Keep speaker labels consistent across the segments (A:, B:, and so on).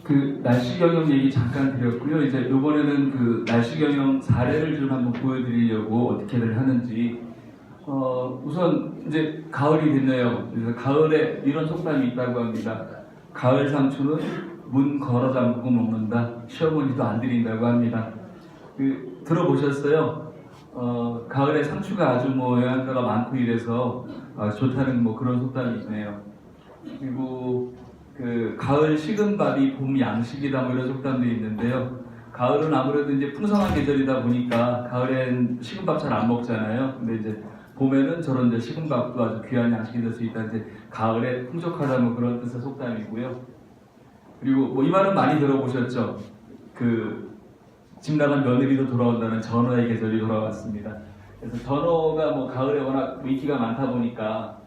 A: 그 날씨 경영 얘기 잠깐 드렸고요. 이제 이번에는 그 날씨 경영 사례를 좀 한번 보여드리려고 어떻게들 하는지. 우선 이제 가을이 됐네요. 그래서 가을에 이런 속담이 있다고 합니다. 가을 상추는 문 걸어 잠그고 먹는다. 시어머니도 안 드린다고 합니다. 들어보셨어요? 가을에 상추가 아주 뭐 영양가가 많고 이래서 좋다는 뭐 그런 속담이 있네요. 그리고 그 가을 식은 밥이 봄 양식이다 뭐 이런 속담도 있는데요. 가을은 아무래도 이제 풍성한 계절이다 보니까 가을엔 식은 밥 잘 안 먹잖아요. 근데 이제 봄에는 저런 이제 식은 밥도 아주 귀한 양식이 될 수 있다. 이제 가을에 풍족하다 뭐 그런 뜻의 속담이고요. 그리고 뭐 이 말은 많이 들어보셨죠? 집 나간 며느리도 돌아온다는 전어의 계절이 돌아왔습니다. 그래서 전어가 뭐 가을에 워낙 인기가 많다 보니까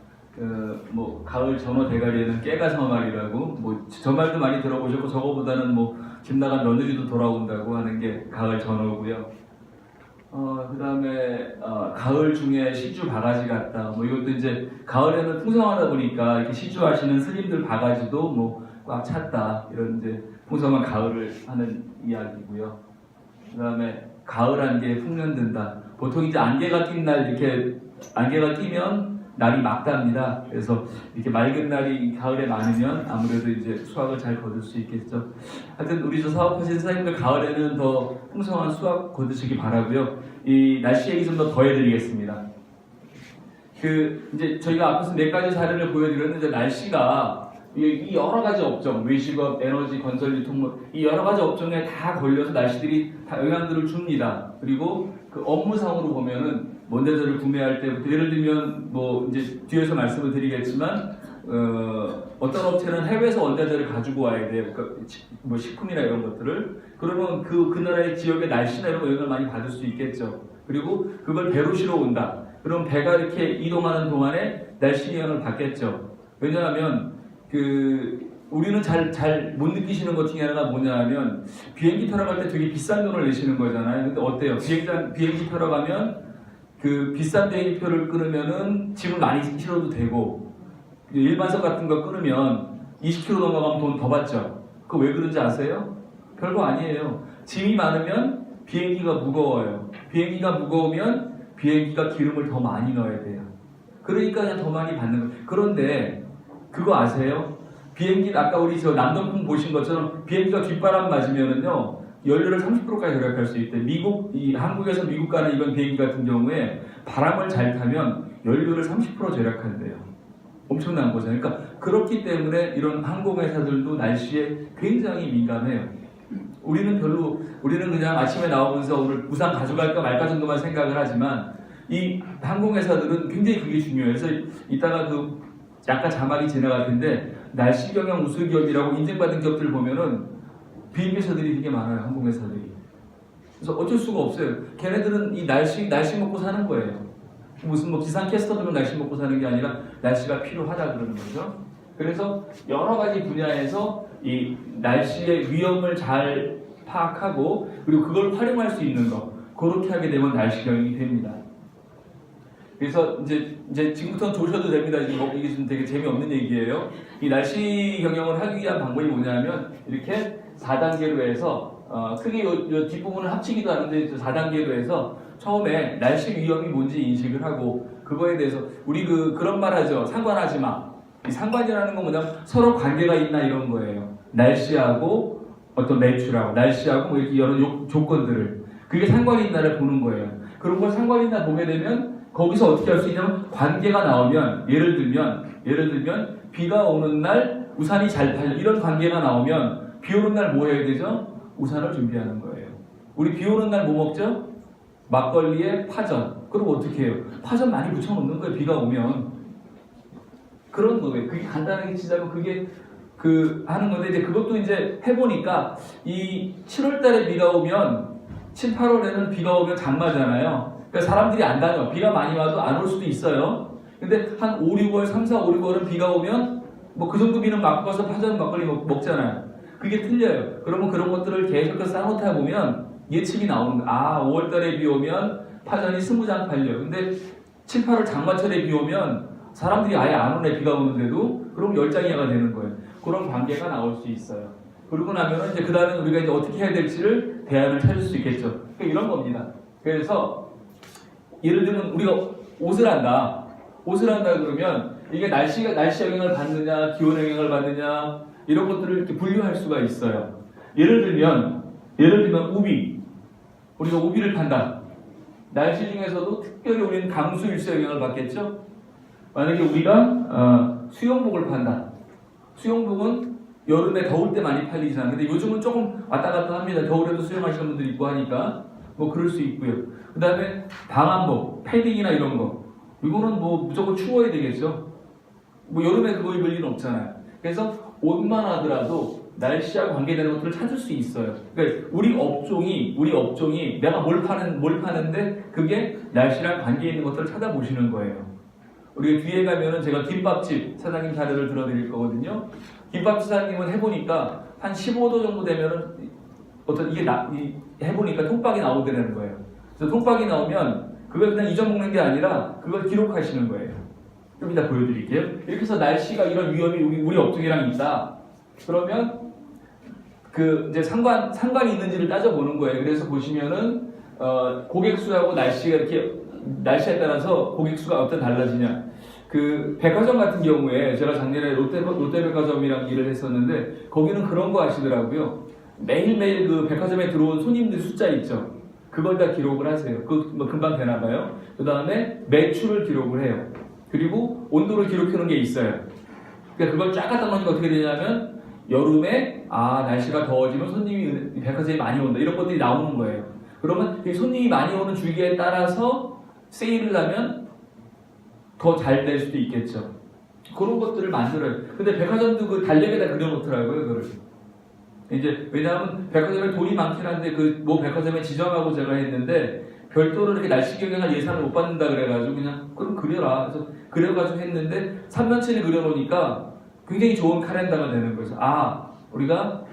A: 뭐 가을 전어 대가리에는 깨가 서말이라고 뭐 저 말도 많이 들어보셨고 저거보다는 뭐 집 나간 며느리도 돌아온다고 하는 게 가을 전어고요. 그다음에 가을 중에 시주 바가지 같다. 뭐 이것도 이제 가을에는 풍성하다 보니까 이렇게 시주하시는 스님들 바가지도 뭐 꽉 찼다. 이런 이제 풍성한 가을을 하는 이야기고요. 그다음에 가을 안개에 풍년든다. 보통 이제 안개가 낀 날 이렇게 안개가 끼면 날이 맑답니다. 그래서 이렇게 맑은 날이 가을에 많으면 아무래도 이제 수확을 잘 거둘 수 있겠죠. 하여튼 우리 저 사업하시는 사장님들 가을에는 더 풍성한 수확 거두시기 바라고요. 이 날씨 얘기 좀 더 더해드리겠습니다. 이제 저희가 앞에서 몇 가지 사례를 보여드렸는데 날씨가 이 여러 가지 업종, 외식업, 에너지, 건설, 유통, 이 여러 가지 업종에 다 걸려서 날씨들이 다 영향들을 줍니다. 그리고 그 업무상으로 보면은 원자재를 구매할 때부터 예를 들면 뭐 이제 뒤에서 말씀을 드리겠지만 어떤 업체는 해외에서 원자재를 가지고 와야 돼요. 그러니까 뭐 식품이나 이런 것들을 그러면 그 나라의 지역의 날씨나 이런 거 영향을 많이 받을 수 있겠죠. 그리고 그걸 배로 실어 온다. 그럼 배가 이렇게 이동하는 동안에 날씨 영향을 받겠죠. 왜냐하면 우리는 잘 못 느끼시는 것 중에 하나가 뭐냐면 비행기 타러 갈 때 되게 비싼 돈을 내시는 거잖아요. 근데 어때요? 비행기 타러 가면 그 비싼 비행기표를 끊으면은 짐을 많이 실어도 되고 일반석 같은 거 끊으면 20km 넘어가면 돈 더 받죠. 그거 왜 그런지 아세요? 별거 아니에요. 짐이 많으면 비행기가 무거워요. 비행기가 무거우면 비행기가 기름을 더 많이 넣어야 돼요. 그러니까 그냥 더 많이 받는 거예요. 그런데 그거 아세요? 비행기 아까 우리 저 남동풍 보신 것처럼 비행기가 뒷바람 맞으면은요 연료를 30%까지 절약할 수 있대. 한국에서 미국 가는 이번 비행기 같은 경우에 바람을 잘 타면 연료를 30% 절약한대요. 엄청난 거잖아요. 그러니까 그렇기 때문에 이런 항공회사들도 날씨에 굉장히 민감해요. 우리는 그냥 아침에 나오면서 오늘 우산 가져갈까 말까 정도만 생각을 하지만 이 항공회사들은 굉장히 그게 중요해요. 그래서 이따가 약간 자막이 지나갈 텐데 날씨 경영 우수 기업이라고 인증받은 기업들 보면은 비행기사들이 되게 많아요. 항공회사들이. 그래서 어쩔 수가 없어요. 걔네들은 이 날씨 먹고 사는 거예요. 무슨 뭐 기상캐스터들은 날씨 먹고 사는 게 아니라 날씨가 필요하다 그러는 거죠. 그래서 여러 가지 분야에서 이 날씨의 위험을 잘 파악하고 그리고 그걸 활용할 수 있는 거 그렇게 하게 되면 날씨 경영이 됩니다. 그래서 이제 지금부터는 조셔도 됩니다. 이게 좀 되게 재미없는 얘기예요. 이 날씨 경영을 하기 위한 방법이 뭐냐면 이렇게 4단계로 해서 크게 이 뒷부분을 합치기도 하는데 4단계로 해서 처음에 날씨 위험이 뭔지 인식을 하고 그거에 대해서 우리 그런 말 하죠. 상관하지 마. 이 상관이라는 건 뭐냐면 서로 관계가 있나 이런 거예요. 날씨하고 어떤 매출하고 날씨하고 뭐 이렇게 여러 조건들을 그게 상관이 있나를 보는 거예요. 그런 걸 상관이 있나 보게 되면 거기서 어떻게 할 수 있냐면 관계가 나오면 예를 들면 비가 오는 날 우산이 잘 팔려 이런 관계가 나오면 비 오는 날 뭐 해야 되죠? 우산을 준비하는 거예요. 우리 비 오는 날 뭐 먹죠? 막걸리에 파전. 그럼 어떻게 해요? 파전 많이 묻혀놓는 거예요. 비가 오면. 그런 거예요. 그게 간단하게 치자면 그게 하는 건데 이제 그것도 이제 해보니까 이 7월 달에 비가 오면 7, 8월에는 비가 오면 장마잖아요. 그러니까 사람들이 안 다녀. 비가 많이 와도 안 올 수도 있어요. 근데 한 5, 6월, 3, 4, 5, 6월은 비가 오면 뭐 그 정도 비는 맞고 가서 파전 막걸리 먹잖아요. 그게 틀려요. 그러면 그런 것들을 계속해서 쌓아놓다 보면 예측이 나오는 거야. 5월 달에 비 오면 파전이 20장 팔려요. 근데 7, 8월 장마철에 비 오면 사람들이 아예 안 오네 비가 오는데도 그럼 10장이가 되는 거예요. 그런 관계가 나올 수 있어요. 그러고 나면은 이제 그 다음에 우리가 이제 어떻게 해야 될지를 대안을 찾을 수 있겠죠. 그러니까 이런 겁니다. 그래서 예를 들면 우리가 옷을 한다. 옷을 한다 그러면 이게 날씨 영향을 받느냐, 기온 영향을 받느냐 이런 것들을 이렇게 분류할 수가 있어요. 예를 들면 우비. 우리가 우비를 판다. 날씨 중에서도 특별히 우리는 강수일수 영향을 받겠죠. 만약에 우리가 수영복을 판다. 수영복은 여름에 더울 때 많이 팔리잖아요. 근데 요즘은 조금 왔다 갔다 합니다. 겨울에도 수영하시는 분들 있고 하니까 뭐 그럴 수 있고요. 그 다음에 방한복, 패딩이나 이런 거. 이거는 뭐 무조건 추워야 되겠죠. 뭐 여름에 그거 입을 일은 없잖아요. 그래서 옷만 하더라도 날씨와 관계되는 것들을 찾을 수 있어요. 그러니까 우리 업종이 내가 뭘 파는데 그게 날씨랑 관계 있는 것들을 찾아보시는 거예요. 우리가 뒤에 가면은 제가 김밥집 사장님 자료를 들어드릴 거거든요. 김밥집 사장님은 해보니까 한 15도 정도 되면은 해보니까 통박이 나오더라는 거예요. 그래서 통박이 나오면 그걸 그냥 잊어먹는 게 아니라 그걸 기록하시는 거예요. 좀 이따 보여드릴게요. 이렇게 해서 날씨가 이런 위험이 우리 업종이랑 있다. 그러면 이제 상관이 있는지를 따져보는 거예요. 그래서 보시면은 고객 수하고 날씨에 따라서 고객 수가 어떤 달라지냐. 백화점 같은 경우에 제가 작년에 롯데백화점이랑 일을 했었는데 거기는 그런 거 하시더라고요. 매일매일 그 백화점에 들어온 손님들 숫자 있죠. 그걸 다 기록을 하세요. 뭐 금방 되나 봐요. 그 다음에 매출을 기록을 해요. 그리고 온도를 기록하는 게 있어요. 그러니까 그걸 쫙 갖다 놓으니까 어떻게 되냐면 여름에 날씨가 더워지면 손님이 백화점에 많이 온다. 이런 것들이 나오는 거예요. 그러면 이 손님이 많이 오는 주기에 따라서 세일을 하면 더 잘 될 수도 있겠죠. 그런 것들을 만들어요. 근데 백화점도 그 달력에다 그려놓더라고요, 그걸. 이제, 왜냐하면 백화점에 돈이 많긴 한데, 백화점에 지정하고 제가 했는데, 별도로 이렇게 날씨 경영할 예산을 못 받는다 그래가지고, 그럼 그려라. 그래서 그려가지고 했는데, 3년치를 그려놓으니까 굉장히 좋은 카렌더가 되는 거죠. 우리가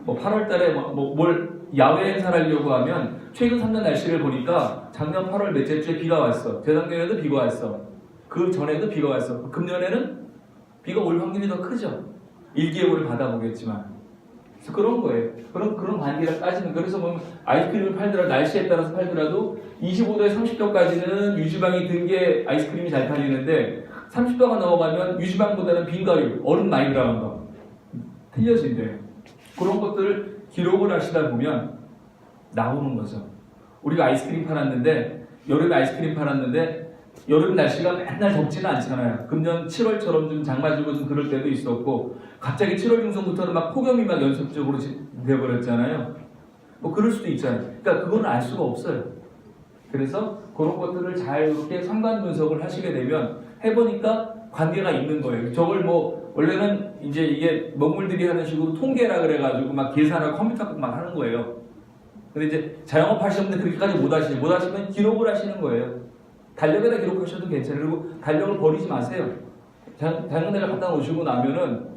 A: 8월 달에 뭘 야외 행사를 하려고 하면, 최근 3년 날씨를 보니까 작년 8월 몇째 주에 비가 왔어. 재작년에도 비가 왔어. 그 전에도 비가 왔어. 금년에는 비가 올 확률이 더 크죠. 일기예보를 받아보겠지만. 그래서 그런 거예요. 그런 관계를 따지는. 그래서 아이스크림을 날씨에 따라서 팔더라도 25도에 30도까지는 유지방이 든 게 아이스크림이 잘 팔리는데 30도가 넘어가면 유지방보다는 빙가류, 얼음 많이 들어간 거 틀려진대요. 그런 것들을 기록을 하시다 보면 나오는 거죠. 우리가 아이스크림 팔았는데 여름에 아이스크림 팔았는데 여름 날씨가 맨날 덥지는 않잖아요. 금년 7월처럼 좀 장마지고 좀 그럴 때도 있었고 갑자기 7월 중순부터는 폭염이 연속적으로 되어버렸잖아요. 그럴 수도 있잖아요. 그러니까 그거는 알 수가 없어요. 그래서 그런 것들을 잘 이렇게 상관 분석을 하시게 되면 해보니까 관계가 있는 거예요. 저걸 원래는 이제 이게 먹물들이 하는 식으로 통계라 그래가지고 계산하고 컴퓨터 하는 거예요. 근데 이제 자영업 하시는 분들 그렇게까지 못 하시면 기록을 하시는 거예요. 달력에다 기록하셔도 괜찮아요. 그리고 달력을 버리지 마세요. 작년에 갖다 놓으시고 나면은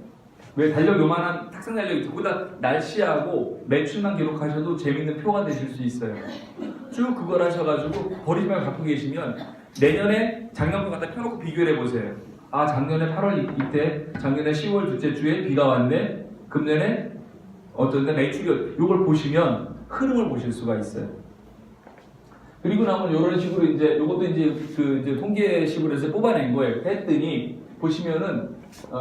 A: 왜 달력 요만한 탁상 달력이 거기다 날씨하고 매출만 기록하셔도 재밌는 표가 되실 수 있어요. 쭉 그걸 하셔가지고 버리지 말고 갖고 계시면 내년에 작년 거 갖다 펴놓고 비교를 해보세요. 작년에 8월 이때 작년에 10월 둘째 주에 비가 왔네. 금년에 어떤데 매출이 이걸 보시면 흐름을 보실 수가 있어요. 그리고 나면 이런 식으로 이것도 이제 통계식으로 해서 뽑아낸 거예요. 했더니 보시면은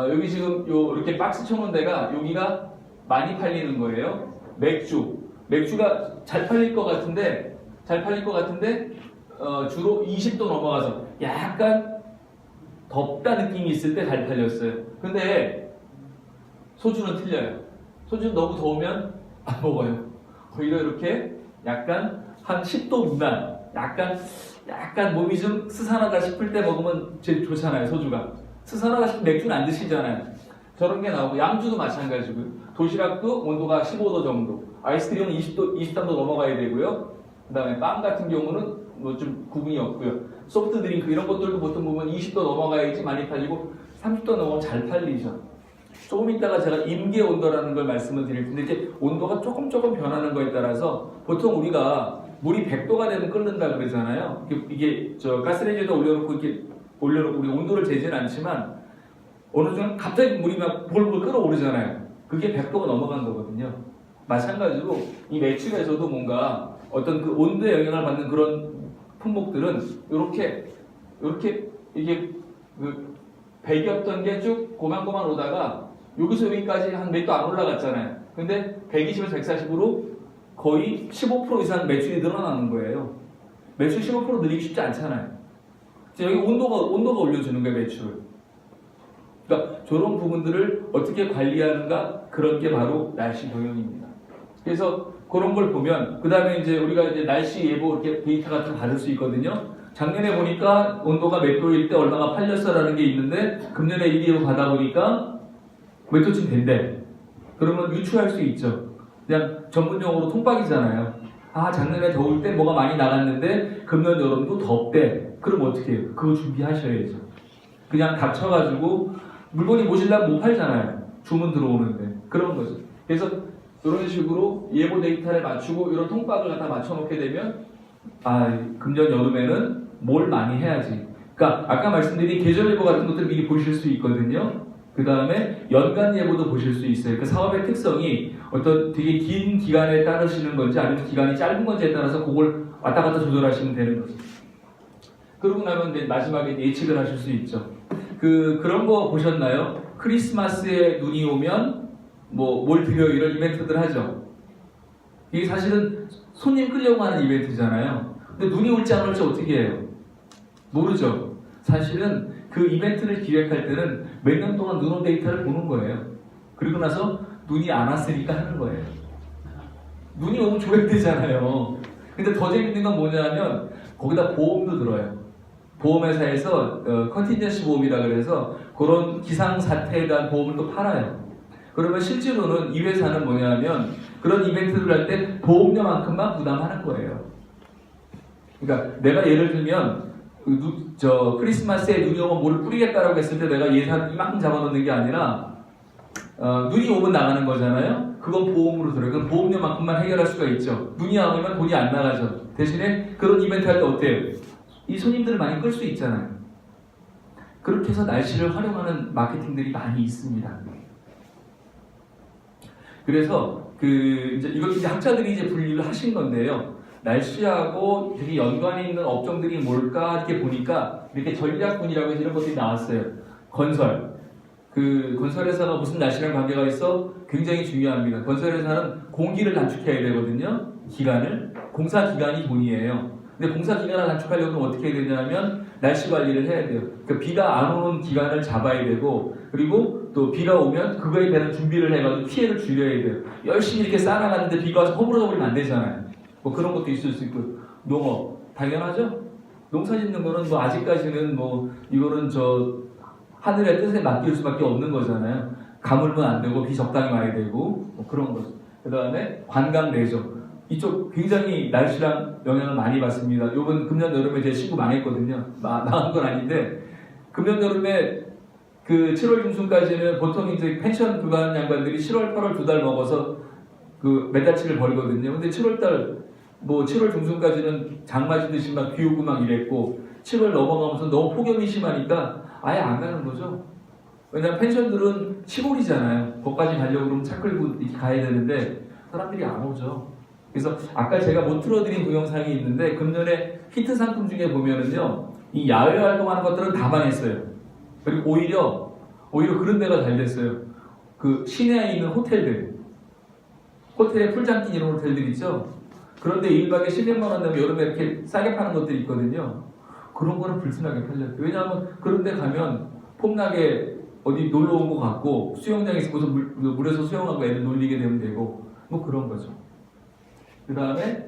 A: 여기 지금 이렇게 박스 쳐놓은 데가 여기가 많이 팔리는 거예요. 맥주가 잘 팔릴 것 같은데 주로 20도 넘어가서 약간 덥다 느낌이 있을 때 잘 팔렸어요. 근데 소주는 틀려요. 소주는 너무 더우면 안 먹어요. 오히려 이렇게 약간 한 10도 미만, 약간 몸이 좀 스산하다 싶을 때 먹으면 제일 좋잖아요, 소주가. 스산하다 싶으면 맥주는 안 드시잖아요. 저런 게 나오고, 양주도 마찬가지고요. 도시락도 온도가 15도 정도. 아이스크림은 23도 넘어가야 되고요. 그 다음에 빵 같은 경우는 좀 구분이 없고요. 소프트 드링크 이런 것들도 보통 보면 20도 넘어가야지 많이 팔리고, 30도 넘어가면 잘 팔리죠. 조금 있다가 제가 임계 온도라는 걸 말씀을 드릴 텐데 이제 온도가 조금 변하는 거에 따라서 보통 우리가 물이 100도가 되면 끓는다 그러잖아요. 이게 가스레인지에다 올려놓고 우리 온도를 재지는 않지만 어느 순간 갑자기 물이 볼볼 끓어오르잖아요. 그게 100도가 넘어간 거거든요. 마찬가지로 이 매출에서도 뭔가 어떤 그 온도에 영향을 받는 그런 품목들은 이렇게 이게 그 100이었던 게 쭉 고만고만 오다가 여기서 여기까지 한 몇 도 안 올라갔잖아요. 근데 120에서 140으로 거의 15% 이상 매출이 늘어나는 거예요. 매출 15% 늘리기 쉽지 않잖아요. 여기 온도가 올려주는 거예요, 매출을. 그러니까 저런 부분들을 어떻게 관리하는가, 그런 게 바로 날씨 경영입니다. 그래서 그런 걸 보면, 그 다음에 이제 우리가 이제 날씨 예보 이렇게 데이터 같은 거 받을 수 있거든요. 작년에 보니까 온도가 몇 도일 때 얼마가 팔렸어라는 게 있는데, 금년에 이 예보 받아보니까 몇 도쯤 된대. 그러면 유추할 수 있죠. 그냥 전문용어로 통박이잖아요. 아, 작년에 더울 때 뭐가 많이 나갔는데, 금년 여름도 덥대. 그럼 어떻게 해요? 그거 준비하셔야죠. 그냥 닥쳐가지고, 물건이 모질라면 못 팔잖아요. 주문 들어오는데. 그런 거죠. 그래서 이런 식으로 예보 데이터를 맞추고 이런 통박을 갖다 맞춰놓게 되면 금년 여름에는 뭘 많이 해야지. 그러니까 아까 말씀드린 계절 예보 같은 것들 미리 보실 수 있거든요. 그 다음에 연간 예보도 보실 수 있어요. 그 사업의 특성이 어떤 되게 긴 기간에 따르시는 건지 아니면 기간이 짧은 건지에 따라서 그걸 왔다 갔다 조절하시면 되는 거죠. 그러고 나면 이제 마지막에 예측을 하실 수 있죠. 그런 거 보셨나요? 크리스마스에 눈이 오면 뭘 드려요? 이런 이벤트들 하죠. 이게 사실은 손님 끌려고 하는 이벤트잖아요. 근데 눈이 올지 안 올지 어떻게 해요? 모르죠. 사실은 그 이벤트를 기획할 때는 몇 년 동안 눈 온 데이터를 보는 거예요. 그리고 나서 눈이 안 왔으니까 하는 거예요. 눈이 오면 조획되잖아요. 근데 더 재밌는 건 뭐냐면 거기다 보험도 들어요. 보험회사에서 컨틴전시 보험이라 그래서 그런 기상사태에 대한 보험을 또 팔아요. 그러면 실제로는 이 회사는 뭐냐면 그런 이벤트를 할 때 보험료만큼만 부담하는 거예요. 그러니까 내가 예를 들면 크리스마스에 눈이 오면 뭐를 뿌리겠다라고 했을 때 내가 예산 이만큼 잡아놓는 게 아니라 눈이 오면 나가는 거잖아요. 그건 보험으로 들어요. 그건 보험료만큼만 해결할 수가 있죠. 눈이 안 오면 돈이 안 나가죠. 대신에 그런 이벤트 할 때 어때요? 이 손님들을 많이 끌 수 있잖아요. 그렇게 해서 날씨를 활용하는 마케팅들이 많이 있습니다. 그래서 이것도 이제 학자들이 이제 분류를 하신 건데요. 날씨하고 되게 연관이 있는 업종들이 뭘까 이렇게 보니까 이렇게 전략군이라고 해서 이런 것들이 나왔어요. 건설. 건설회사가 무슨 날씨랑 관계가 있어? 굉장히 중요합니다. 건설회사는 공기를 단축해야 되거든요. 기간을. 공사 기간이 돈이에요. 근데 공사 기간을 단축하려면 어떻게 해야 되냐면 날씨 관리를 해야 돼요. 그러니까 비가 안 오는 기간을 잡아야 되고 그리고 또 비가 오면 그거에 대한 준비를 해가지고 피해를 줄여야 돼요. 열심히 이렇게 쌓아나가는데 비가 와서 허물어져 버리면 안 되잖아요. 그런 것도 있을 수 있고 농업 당연하죠. 농사 짓는 거는 아직까지는 이거는 하늘의 뜻에 맡길 수밖에 없는 거잖아요. 가물면 안 되고 비 적당히 와야 되고 그런 거죠. 그 다음에 관광 내죠. 이쪽 굉장히 날씨랑 영향을 많이 받습니다. 요번 금년 여름에 제 친구 망했거든요. 망한 건 아닌데 금년 여름에 7월 중순까지는 보통 이제 펜션 그간 양반들이 7월, 8월 2달 먹어서 몇 달치를 벌거든요. 근데 7월달 7월 중순까지는 장마지듯이 막 비 오고 막 이랬고 7월 넘어가면서 너무 폭염이 심하니까 아예 안 가는 거죠. 왜냐면 펜션들은 시골이잖아요. 거기까지 가려고 그러면 차 끌고 이렇게 가야 되는데 사람들이 안 오죠. 그래서 아까 제가 못 틀어드린 동영상이 있는데 금년에 히트 상품 중에 보면은요 이 야외 활동하는 것들은 다 망했어요. 그리고 오히려 그런 데가 잘 됐어요. 시내에 있는 호텔에 풀장 낀 이런 호텔들 있죠. 그런데 1박에 11만 원 내면 여름에 이렇게 싸게 파는 것들이 있거든요. 그런 거는 불순하게 팔려요. 왜냐하면 그런 데 가면 폼나게 어디 놀러 온 것 같고 수영장에 있어서 물에서 수영하고 애들 놀리게 되면 되고 그런 거죠. 그 다음에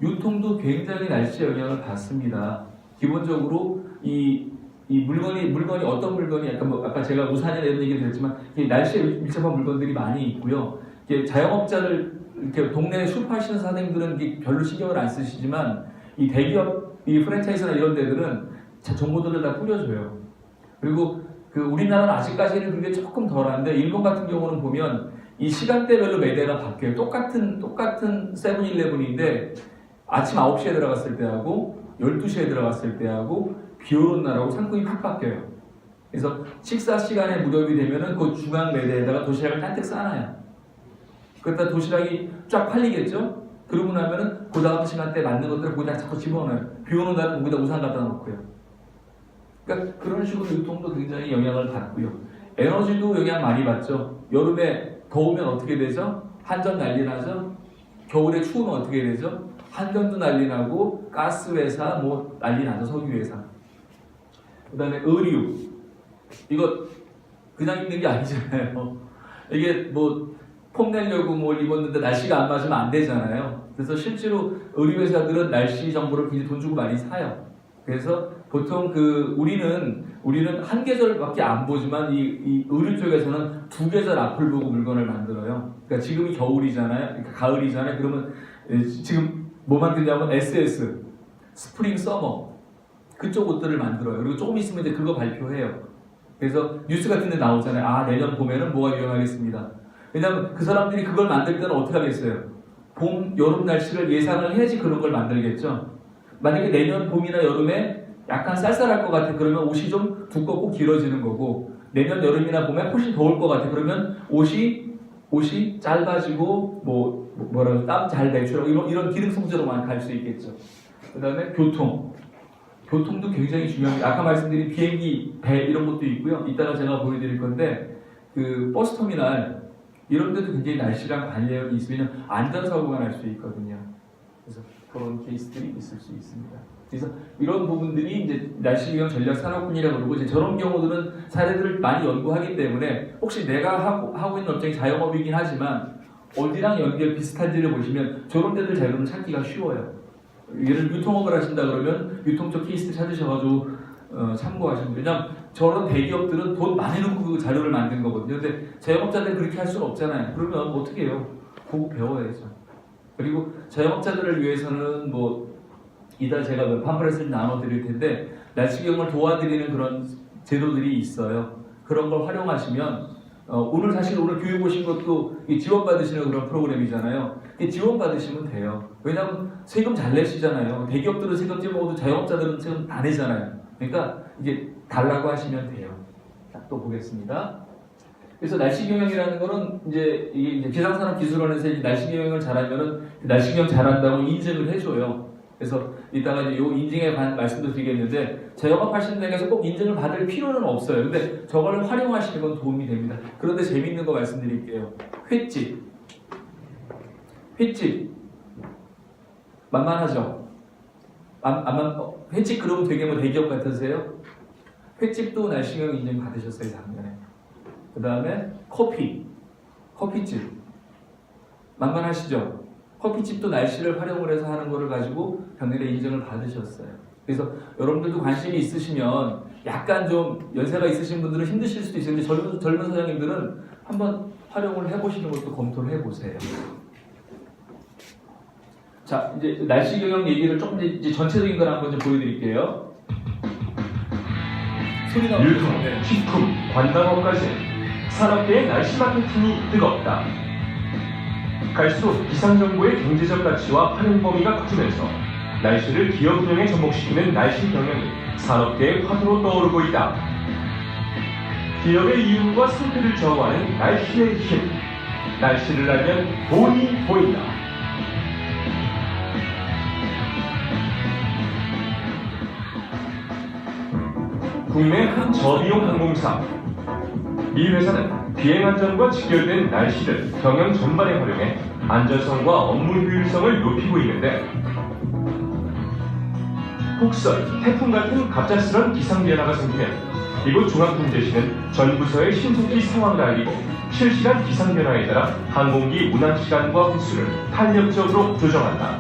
A: 유통도 굉장히 날씨의 영향을 받습니다. 기본적으로 이 물건이 어떤 물건이 약간 아까 제가 우산이나 이런 얘기를 드렸지만 날씨에 밀접한 물건들이 많이 있고요. 자영업자를 이렇게 동네 슈퍼 하시는 사장님들은 별로 신경을 안 쓰시지만 이 대기업 이 프랜차이즈나 이런 데들은 정보들을 다 뿌려줘요. 그리고 우리나라는 아직까지는 그게 조금 덜한데 일본 같은 경우는 보면 이 시간대별로 매대가 바뀌어요. 똑같은 세븐일레븐인데 아침 9시에 들어갔을 때하고 12시에 들어갔을 때하고 비 오는 날하고 상품이 확 바뀌어요. 그래서 식사 시간에 무렵이 되면은 그 중앙 매대에다가 도시락을 잔뜩 싸놔요. 그러다 도시락이 쫙 팔리겠죠? 그러고 나면은 그 다음 시간대에 맞는 것들을 거기다 자꾸 집어넣어요. 비 오는 날은 거기다 우산 갖다 놓고요. 그러니까 그런 식으로 유통도 굉장히 영향을 받고요. 에너지도 영향 많이 받죠. 여름에 더우면 어떻게 되죠? 한전 난리 나죠? 겨울에 추우면 어떻게 되죠? 한전도 난리 나고 가스회사 뭐 난리 나죠. 석유회사. 그 다음에 의류. 이거 그냥 입는 게 아니잖아요. 이게 뭐 폼 내려고 뭘 입었는데 날씨가 안 맞으면 안 되잖아요. 그래서 실제로 의류회사들은 날씨 정보를 굉장히 돈 주고 많이 사요. 그래서 보통 우리는 한 계절밖에 안 보지만 이 의류 쪽에서는 두 계절 앞을 보고 물건을 만들어요. 그러니까 지금이 겨울이잖아요. 그러니까 가을이잖아요. 그러면 지금 뭐 만드냐면 SS, 스프링, 서머 그쪽 옷들을 만들어요. 그리고 조금 있으면 이제 그거 발표해요. 그래서 뉴스 같은 데 나오잖아요. 아, 내년 봄에는 뭐가 유행하겠습니다. 왜냐하면 그 사람들이 그걸 만들 때는 어떻게 하겠어요? 봄, 여름 날씨를 예상을 해야지 그런 걸 만들겠죠. 만약에 내년 봄이나 여름에 약간 쌀쌀할 것 같아. 그러면 옷이 좀 두껍고 길어지는 거고, 내년 여름이나 봄에 훨씬 더울 것 같아. 그러면 옷이 짧아지고 뭐라고 땀 잘 배출하고 이런 기능 성질로만 갈 수 있겠죠. 그 다음에 교통도 굉장히 중요합니다. 아까 말씀드린 비행기, 배 이런 것도 있고요. 이따가 제가 보여드릴 건데 그 버스터미널 이런 데도 굉장히 날씨랑 관련이 있으면 안전사고가 날 수 있거든요. 그래서 그런 케이스들이 있을 수 있습니다. 그래서 이런 부분들이 이제 날씨기형 전략 산업군이라고 그러고 이제 저런 경우들은 사례들을 많이 연구하기 때문에 혹시 내가 하고 있는 업종이 자영업이긴 하지만 어디랑 연결 비슷한지를 보시면 저런 데들 자료를 찾기가 쉬워요. 예를 들어 유통업을 하신다 그러면 유통 쪽 케이스 찾으셔가지고 참고하시면 돼요. 왜냐면 저런 대기업들은 돈 많이 넣고 그 자료를 만든 거거든요. 근데 자영업자들은 그렇게 할 수는 없잖아요. 그러면 어떻게 해요? 보고 배워야죠. 그리고 자영업자들을 위해서는 이따 제가 팜플렛을 나눠드릴 텐데 날씨경을 도와드리는 그런 제도들이 있어요. 그런 걸 활용하시면 오늘 교육 오신 것도 지원받으시는 그런 프로그램이잖아요. 지원받으시면 돼요. 왜냐하면 세금 잘 내시잖아요. 대기업들은 세금 떼먹어도 자영업자들은 세금 다 내잖아요. 그러니까 이게 달라고 하시면 돼요. 자, 또 보겠습니다. 그래서 날씨경영이라는 거는 이제 기상산업기술원에서 날씨경영을 잘하면은 날씨경영 잘한다고 인증을 해줘요. 그래서 이따가 이제 요 인증에 관한 말씀도 드리겠는데 자영업 하시는 데에서 꼭 인증을 받을 필요는 없어요. 근데 저걸 활용하시는 건 도움이 됩니다. 그런데 재밌는 거 말씀드릴게요. 횟집 만만하죠? 횟집 그러면 되게 대기업 같으세요? 횟집도 날씨경 인증 받으셨어요 작년에. 그 다음에 커피집 만만하시죠? 커피집도 날씨를 활용을 해서 하는 거를 가지고 작년에 인증을 받으셨어요. 그래서 여러분들도 관심이 있으시면 약간 좀 연세가 있으신 분들은 힘드실 수도 있는데 젊은 사장님들은 한번 활용을 해보시는 것도 검토를 해보세요. 자, 이제 날씨 경영 얘기를 조금 이제 전체적인 걸 한번 좀 보여드릴게요.
B: 유통, 식품, 관광업까지 산업계의 날씨 마케팅이 뜨겁다. 갈수록 기상정보의 경제적 가치와 활용 범위가 커지면서 날씨를 기업 운영에 접목시키는 날씨 경영이 산업계의 화두로 떠오르고 있다. 기업의 이윤과 상태를 좌우하는 날씨의 힘. 날씨를 알면 돈이 보인다. 국내 한 저비용 항공사. 이 회사는 비행 안전과 직결된 날씨를 경영 전반에 활용해 안전성과 업무 효율성을 높이고 있는데 폭설, 태풍 같은 갑작스런 기상 변화가 생기면 이곳 중앙통제실은 전 부서에 신속히 상황을 알리고 실시간 기상 변화에 따라 항공기 운항 시간과 횟수를 탄력적으로 조정한다.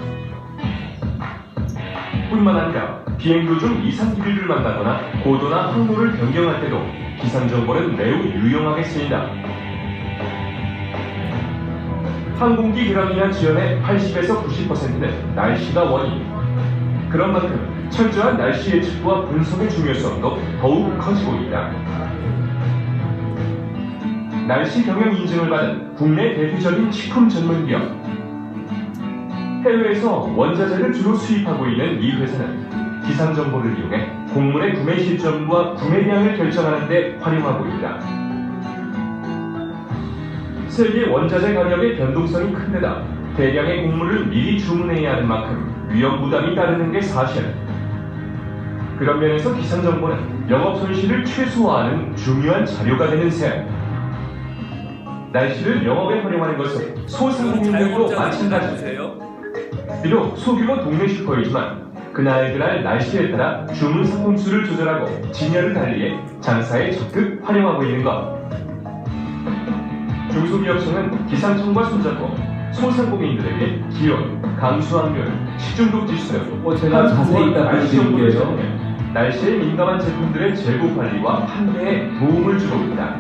B: 뿐만 아니라 비행 도중 이상 기류를 만나거나 고도나 항로를 변경할 때도 기상 정보는 매우 유용하게 쓰인다. 항공기 결항이나 지연의 80에서 90%는 날씨가 원인. 그런 만큼 철저한 날씨 예측과 분석의 중요성도 더욱 커지고 있다. 날씨 경영 인증을 받은 국내 대표적인 식품 전문 기업. 해외에서 원자재를 주로 수입하고 있는 이 회사는 기상 정보를 이용해 곡물의 구매 시점과 구매량을 결정하는 데 활용하고 있다. 세계 원자재 가격의 변동성이 큰 데다 대량의 곡물을 미리 주문해야 하는 만큼 위험 부담이 따르는 게 사실. 그런 면에서 기상정보는 영업 손실을 최소화하는 중요한 자료가 되는 셈. 날씨를 영업에 활용하는 것은 소상공인들도 마찬가지입니다. 비록 소규모 동네 슈퍼이지만 그날그날 날씨에 따라 주문 상품수를 조절하고 진열을 달리해 장사에 적극 활용하고 있는 것. 중소기업청은 기상청과 손잡고 소상공인들에게 기온, 강수 확률, 식중독 지수 등
A: 제가 자세히
B: 날씨 정보를
A: 답변드릴게요.
B: 제공해 날씨에 민감한 제품들의 재고 관리와 판매에 도움을 주고 있다.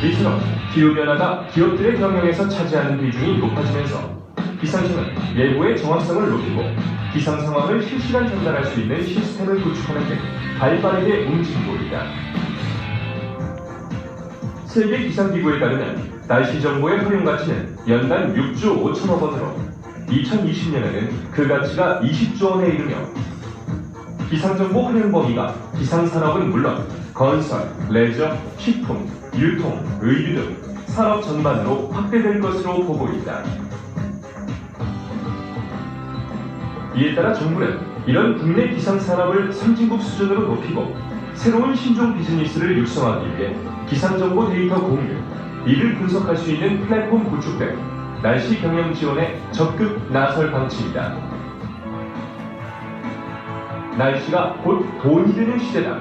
B: 이처럼 기후변화가 기업들의 경영에서 차지하는 비중이 높아지면서 기상청은 예보의 정확성을 높이고 기상 상황을 실시간 전달할 수 있는 시스템을 구축하는 등 발빠르게 움직이고 있다. 세계기상기구에 따르면 날씨 정보의 활용 가치는 연간 6조 5천억 원으로 2020년에는 그 가치가 20조 원에 이르며 기상정보 활용 범위가 기상산업은 물론 건설, 레저, 식품, 유통, 의류 등 산업 전반으로 확대될 것으로 보고 있다. 이에 따라 정부는 이런 국내 기상산업을 선진국 수준으로 높이고 새로운 신종 비즈니스를 육성하기 위해 기상정보 데이터 공유, 이를 분석할 수 있는 플랫폼 구축 등 날씨 경영 지원에 적극 나설 방침이다. 날씨가 곧 돈이 되는 시대다.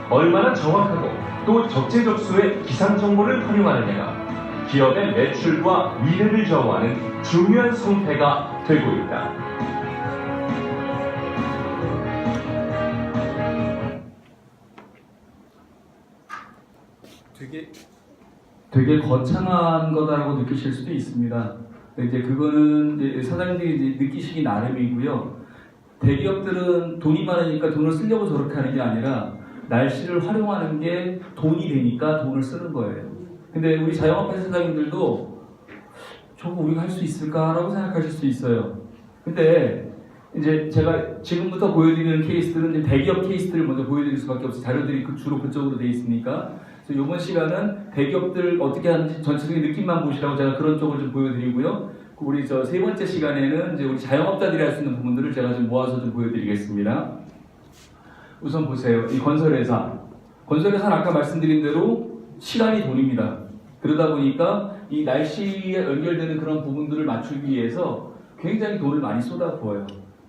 B: 얼마나 정확하고 또 적재적소의 기상정보를 활용하느냐가 기업의 매출과 미래를 좌우하는 중요한 성패가 되고 있다.
A: 되게 거창한 거다라고 느끼실 수도 있습니다. 이제 그거는 이제 사장님들이 이제 느끼시기 나름이고요. 대기업들은 돈이 많으니까 돈을 쓰려고 저렇게 하는 게 아니라 날씨를 활용하는 게 돈이 되니까 돈을 쓰는 거예요. 근데 우리 자영업자 사장님들도 저거 우리가 할 수 있을까라고 생각하실 수 있어요. 근데 이제 제가 지금부터 보여드리는 케이스들은 이제 대기업 케이스들을 먼저 보여드릴 수밖에 없어요. 자료들이 주로 그쪽으로 돼 있으니까. 그래서 이번 시간은 대기업들 어떻게 하는지 전체적인 느낌만 보시라고 제가 그런 쪽을 좀 보여드리고요. 우리 저 세 번째 시간에는 이제 우리 자영업자들이 할 수 있는 부분들을 제가 좀 모아서 좀 보여드리겠습니다. 우선 보세요. 이 건설회사. 건설회사는 아까 말씀드린 대로 시간이 돈입니다. 그러다 보니까 이 날씨에 연결되는 그런 부분들을 맞추기 위해서 굉장히 돈을 많이 쏟아부어요.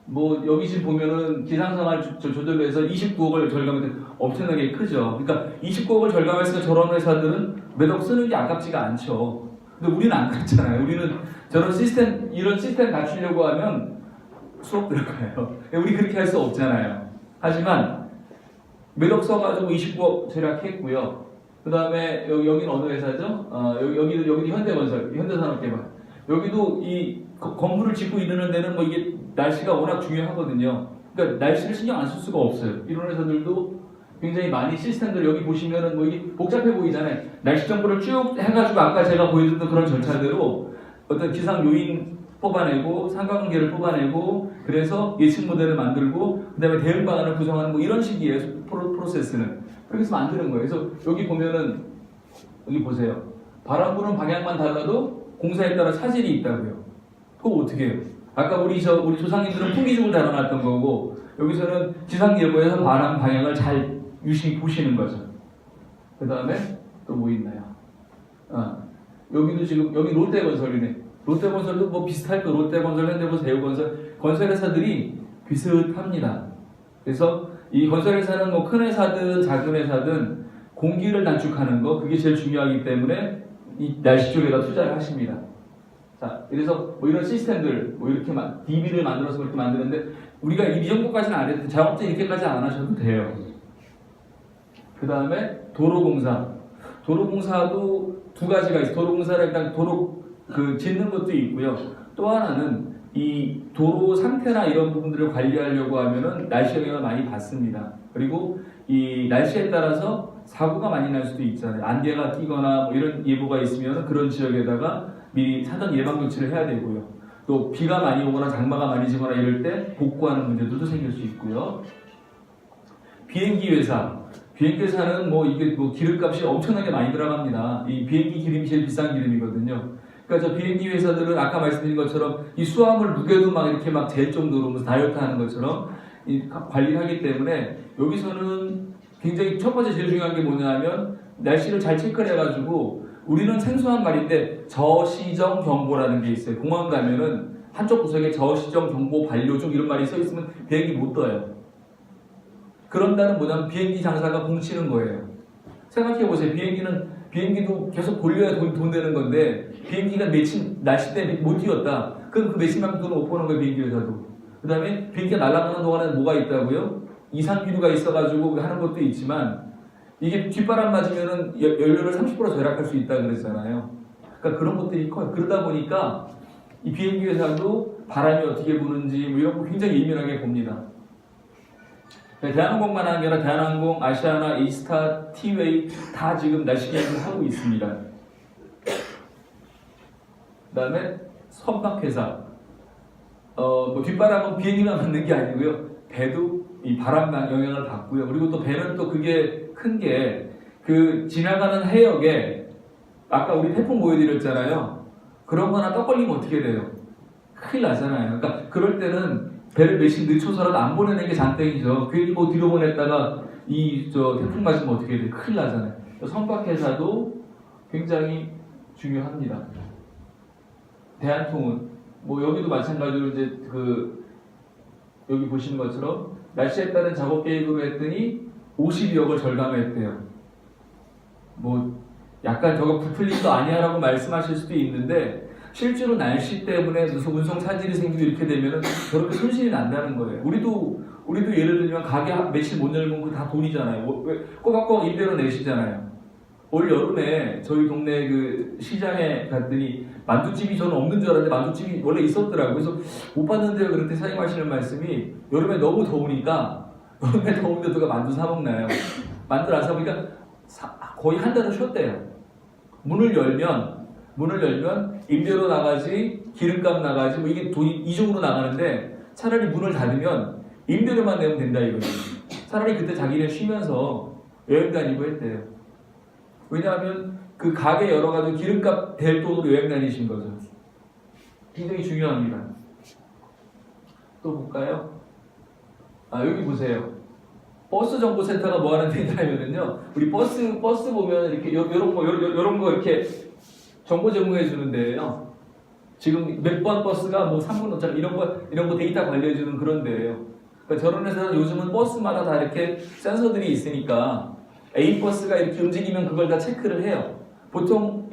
A: 뭐 여기 지금 보면은 기상상황 조절로 해서 29억을 절감했는데 엄청나게 크죠. 그러니까 29억을 절감했으니까 저런 회사들은 매덕 쓰는 게 아깝지가 않죠. 근데 우리는 안 그렇잖아요. 우리는 저런 시스템, 이런 시스템 갖추려고 하면 수억 들어가요. 우리 그렇게 할 수 없잖아요. 하지만 매덕 써가지고 29억 절약했고요. 그 다음에 여기는 어느 회사죠? 여기도 현대건설, 현대산업개발. 여기도 이 건물을 짓고 이러는 데는 뭐 이게 날씨가 워낙 중요하거든요. 그러니까 날씨를 신경 안 쓸 수가 없어요. 이런 회사들도 굉장히 많이 시스템들 여기 보시면은 뭐 이게 복잡해 보이잖아요. 날씨 정보를 쭉 해가지고 아까 제가 보여드렸던 그런 절차대로 어떤 기상 요인 뽑아내고 상관관계를 뽑아내고 그래서 예측 모델을 만들고 그다음에 대응 방안을 구성하는 뭐 이런 식이에요. 프로세스는 그래서 만드는 거예요. 그래서 여기 보면은 여기 보세요. 바람 부는 방향만 달라도 공사에 따라 차질이 있다고요. 그거 어떻게 해요? 아까 우리 조상님들은 풍기죽을 달아놨던 거고 여기서는 기상예보에서 바람 방향을 잘 유심히 보시는 거죠. 그 다음에 또 뭐 있나요? 여기도 지금 여기 롯데건설이네. 롯데건설도 뭐 비슷할 거. 롯데건설, 현대건설, 대우건설 건설회사들이 비슷합니다. 그래서 이 건설회사는 뭐 큰 회사든 작은 회사든 공기를 단축하는 거 그게 제일 중요하기 때문에 이 날씨 쪽에다 투자를 하십니다. 자, 그래서 뭐 이런 시스템들 뭐 이렇게 DB를 만들어서 그렇게 만드는데 우리가 이 정도까지는 안 해도 자영업자 이렇게까지 안 하셔도 돼요. 그 다음에 도로공사. 도로공사도 두 가지가 있어요. 도로공사를 일단 도로 짓는 것도 있고요. 또 하나는 이 도로 상태나 이런 부분들을 관리하려고 하면은 날씨 영향을 많이 받습니다. 그리고 이 날씨에 따라서 사고가 많이 날 수도 있잖아요. 안개가 끼거나 뭐 이런 예보가 있으면 그런 지역에다가 미리 사전 예방 조치를 해야 되고요. 또 비가 많이 오거나 장마가 많이 지거나 이럴 때 복구하는 문제들도 생길 수 있고요. 비행기 회사는 뭐 이게 뭐 기름값이 엄청나게 많이 들어갑니다. 이 비행기 기름이 제일 비싼 기름이거든요. 그러니까 저 비행기 회사들은 아까 말씀드린 것처럼 이 수화물 무게도 막 이렇게 막 잴 정도로 무슨 다이어트 하는 것처럼 관리를 하기 때문에 여기서는 굉장히 첫 번째 제일 중요한 게 뭐냐면 날씨를 잘 체크를 해가지고 우리는 생소한 말인데 저시정 경보라는 게 있어요. 공항 가면은 한쪽 구석에 저시정 경보 반려 중 이런 말이 써 있으면 비행기 못 떠요. 그런다는 뭐냐면 비행기 장사가 공치는 거예요. 생각해 보세요. 비행기도 계속 돌려야 돈 되는 건데 비행기가 며칠 날씨 때문에 못 튀었다. 그럼 그 몇십만 돈을 못 버는 거예요. 비행기 회사도. 그 다음에 비행기가 날아가는 동안에 뭐가 있다고요? 이상기류가 있어가지고 하는 것도 있지만 이게 뒷바람 맞으면은 연료를 30% 절약할 수 있다 그랬잖아요. 그러니까 그런 것들이 커요. 그러다 보니까 이 비행기 회사도 바람이 어떻게 부는지 뭐 이런 거 굉장히 예민하게 봅니다. 대한항공만 아니라 대한항공, 아시아나, 이스타, 티웨이 다 지금 날씨 계획을 하고 있습니다. 그 다음에 선박회사. 뭐 뒷바람은 비행기만 맞는 게 아니고요. 배도 이 바람 영향을 받고요. 그리고 또 배는 또 그게 큰 게 그 지나가는 해역에 아까 우리 태풍 보여드렸잖아요. 그런 거나 떡 걸리면 어떻게 돼요? 큰일 나잖아요. 그러니까 그럴 때는 배를 몇십 늦춰서라도 안 보내는 게 장땡이죠. 괜히 뭐 뒤로 보냈다가 태풍 맞으면 어떻게 돼요? 큰일 나잖아요. 선박회사도 굉장히 중요합니다. 대한통운 뭐 여기도 마찬가지로 이제 여기 보시는 것처럼 날씨에 따른 작업 계획으로 했더니 52억을 절감했대요. 뭐 약간 저거 부풀린 거 아니야라고 말씀하실 수도 있는데 실제로 날씨 때문에 무슨 운송 차질이 생기고 이렇게 되면은 저렇게 손실이 난다는 거예요. 우리도 예를 들면 가게 며칠 못 열면 그거 다 돈이잖아요. 꼬박꼬박 임대료 내시잖아요. 올 여름에 저희 동네 그 시장에 갔더니 만두집이 저는 없는 줄 알았는데 만두집이 원래 있었더라고요. 그래서 못 봤는데요. 그럴 때 사장님하시는 말씀이 여름에 너무 더우니까 여름에 더운데 누가 만두 사 먹나요? 만두를 안 사 보니까 거의 한 달을 쉬었대요. 문을 열면 임대료 나가지 기름값 나가지 뭐 이게 돈이 이쪽으로 나가는데 차라리 문을 닫으면 임대료만 내면 된다 이거죠. 차라리 그때 자기네 쉬면서 여행 다니고 했대요. 왜냐하면 그 가게 여러 가지 기름값 될 돈으로 여행 다니신 거죠. 굉장히 중요합니다. 또 볼까요? 여기 보세요. 버스 정보센터가 뭐 하는 데냐면요. 우리 버스 보면 이렇게 요런 거 이렇게 정보 제공해 주는 데예요. 지금 몇 번 버스가 뭐 3분 5차 이런 거 데이터 관리해 주는 그런 데예요. 그러니까 저런 회사는 요즘은 버스마다 다 이렇게 센서들이 있으니까 A 버스가 이렇게 움직이면 그걸 다 체크를 해요. 보통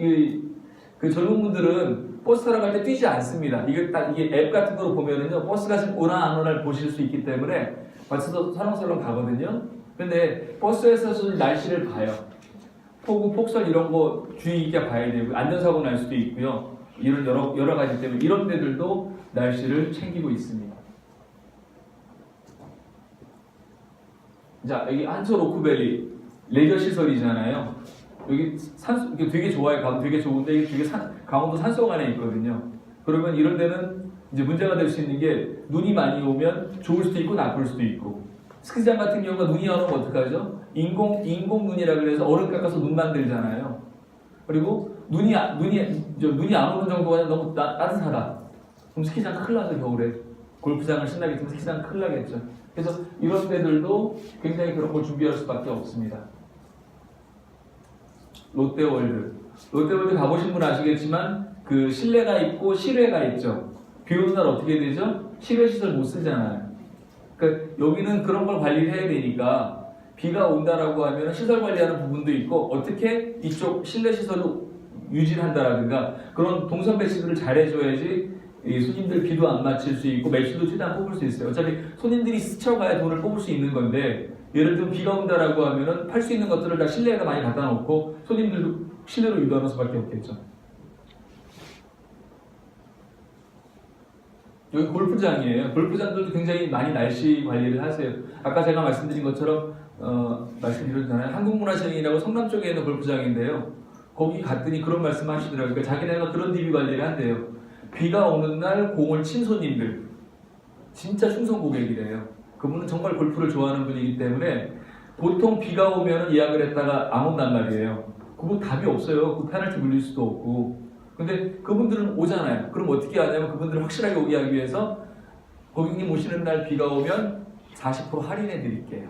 A: 그 젊은 분들은 버스 타러 갈 때 뛰지 않습니다. 이게 앱 같은 거로 보면은요, 버스가 지금 오나 안 오나를 보실 수 있기 때문에 맞춰서 설렁설렁 가거든요. 근데 버스에서 날씨를 봐요. 폭우, 폭설 이런 거 주의 있게 봐야 되고 안전사고 날 수도 있고요. 이런 여러 가지 때문에 이런 데들도 날씨를 챙기고 있습니다. 자, 여기 한솔 오크밸리 레저 시설이잖아요. 여기 이게 되게 좋아요. 되게 좋은데 이게 강원도 산속안에 있거든요. 그러면 이런 데는 이제 문제가 될 수 있는 게 눈이 많이 오면 좋을 수도 있고 나쁠 수도 있고. 스키장 같은 경우가 눈이 안 오면 어떡하죠? 인공 눈이라 그래서 얼음 깎아서 눈 만들잖아요. 그리고 눈이 안 오는 정도가 너무 따뜻하다. 그럼 스키장 큰일 나죠, 겨울에. 골프장을 신나겠지만 스키장 큰일 나겠죠. 그래서 이런 데들도 굉장히 그런 걸 준비할 수밖에 없습니다. 롯데월드 가보신 분 아시겠지만 그 실내가 있고 실외가 있죠. 비 오는 날 어떻게 되죠? 실외 시설 못 쓰잖아요. 그러니까 여기는 그런 걸 관리를 해야 되니까 비가 온다라고 하면 시설 관리하는 부분도 있고 어떻게 이쪽 실내 시설을 유지를 한다라든가 그런 동선 배치들을 잘 해줘야지 이 손님들 비도 안 맞힐 수 있고 매출도 최대한 뽑을 수 있어요. 어차피 손님들이 스쳐가야 돈을 뽑을 수 있는 건데 예를 들면 비가 온다라고 하면은 팔 수 있는 것들을 다 실내에다 많이 갖다 놓고 손님들도 실내로 유도하는 수밖에 없겠죠. 여기 골프장이에요. 골프장들도 굉장히 많이 날씨 관리를 하세요. 아까 제가 말씀드린 것처럼 말씀드렸잖아요. 한국문화재단이라고 성남 쪽에 있는 골프장인데요. 거기 갔더니 그런 말씀 하시더라고요. 그러니까 자기네가 그런 DB 관리를 한대요. 비가 오는 날 공을 친 손님들 진짜 충성 고객이래요. 그분은 정말 골프를 좋아하는 분이기 때문에 보통 비가 오면 예약을 했다가 안 온단 말이에요. 그분 답이 없어요. 그 페널티 물릴 수도 없고. 근데 그분들은 오잖아요. 그럼 어떻게 하냐면 그분들을 확실하게 오게 하기 위해서 고객님 오시는 날 비가 오면 40% 할인해 드릴게요.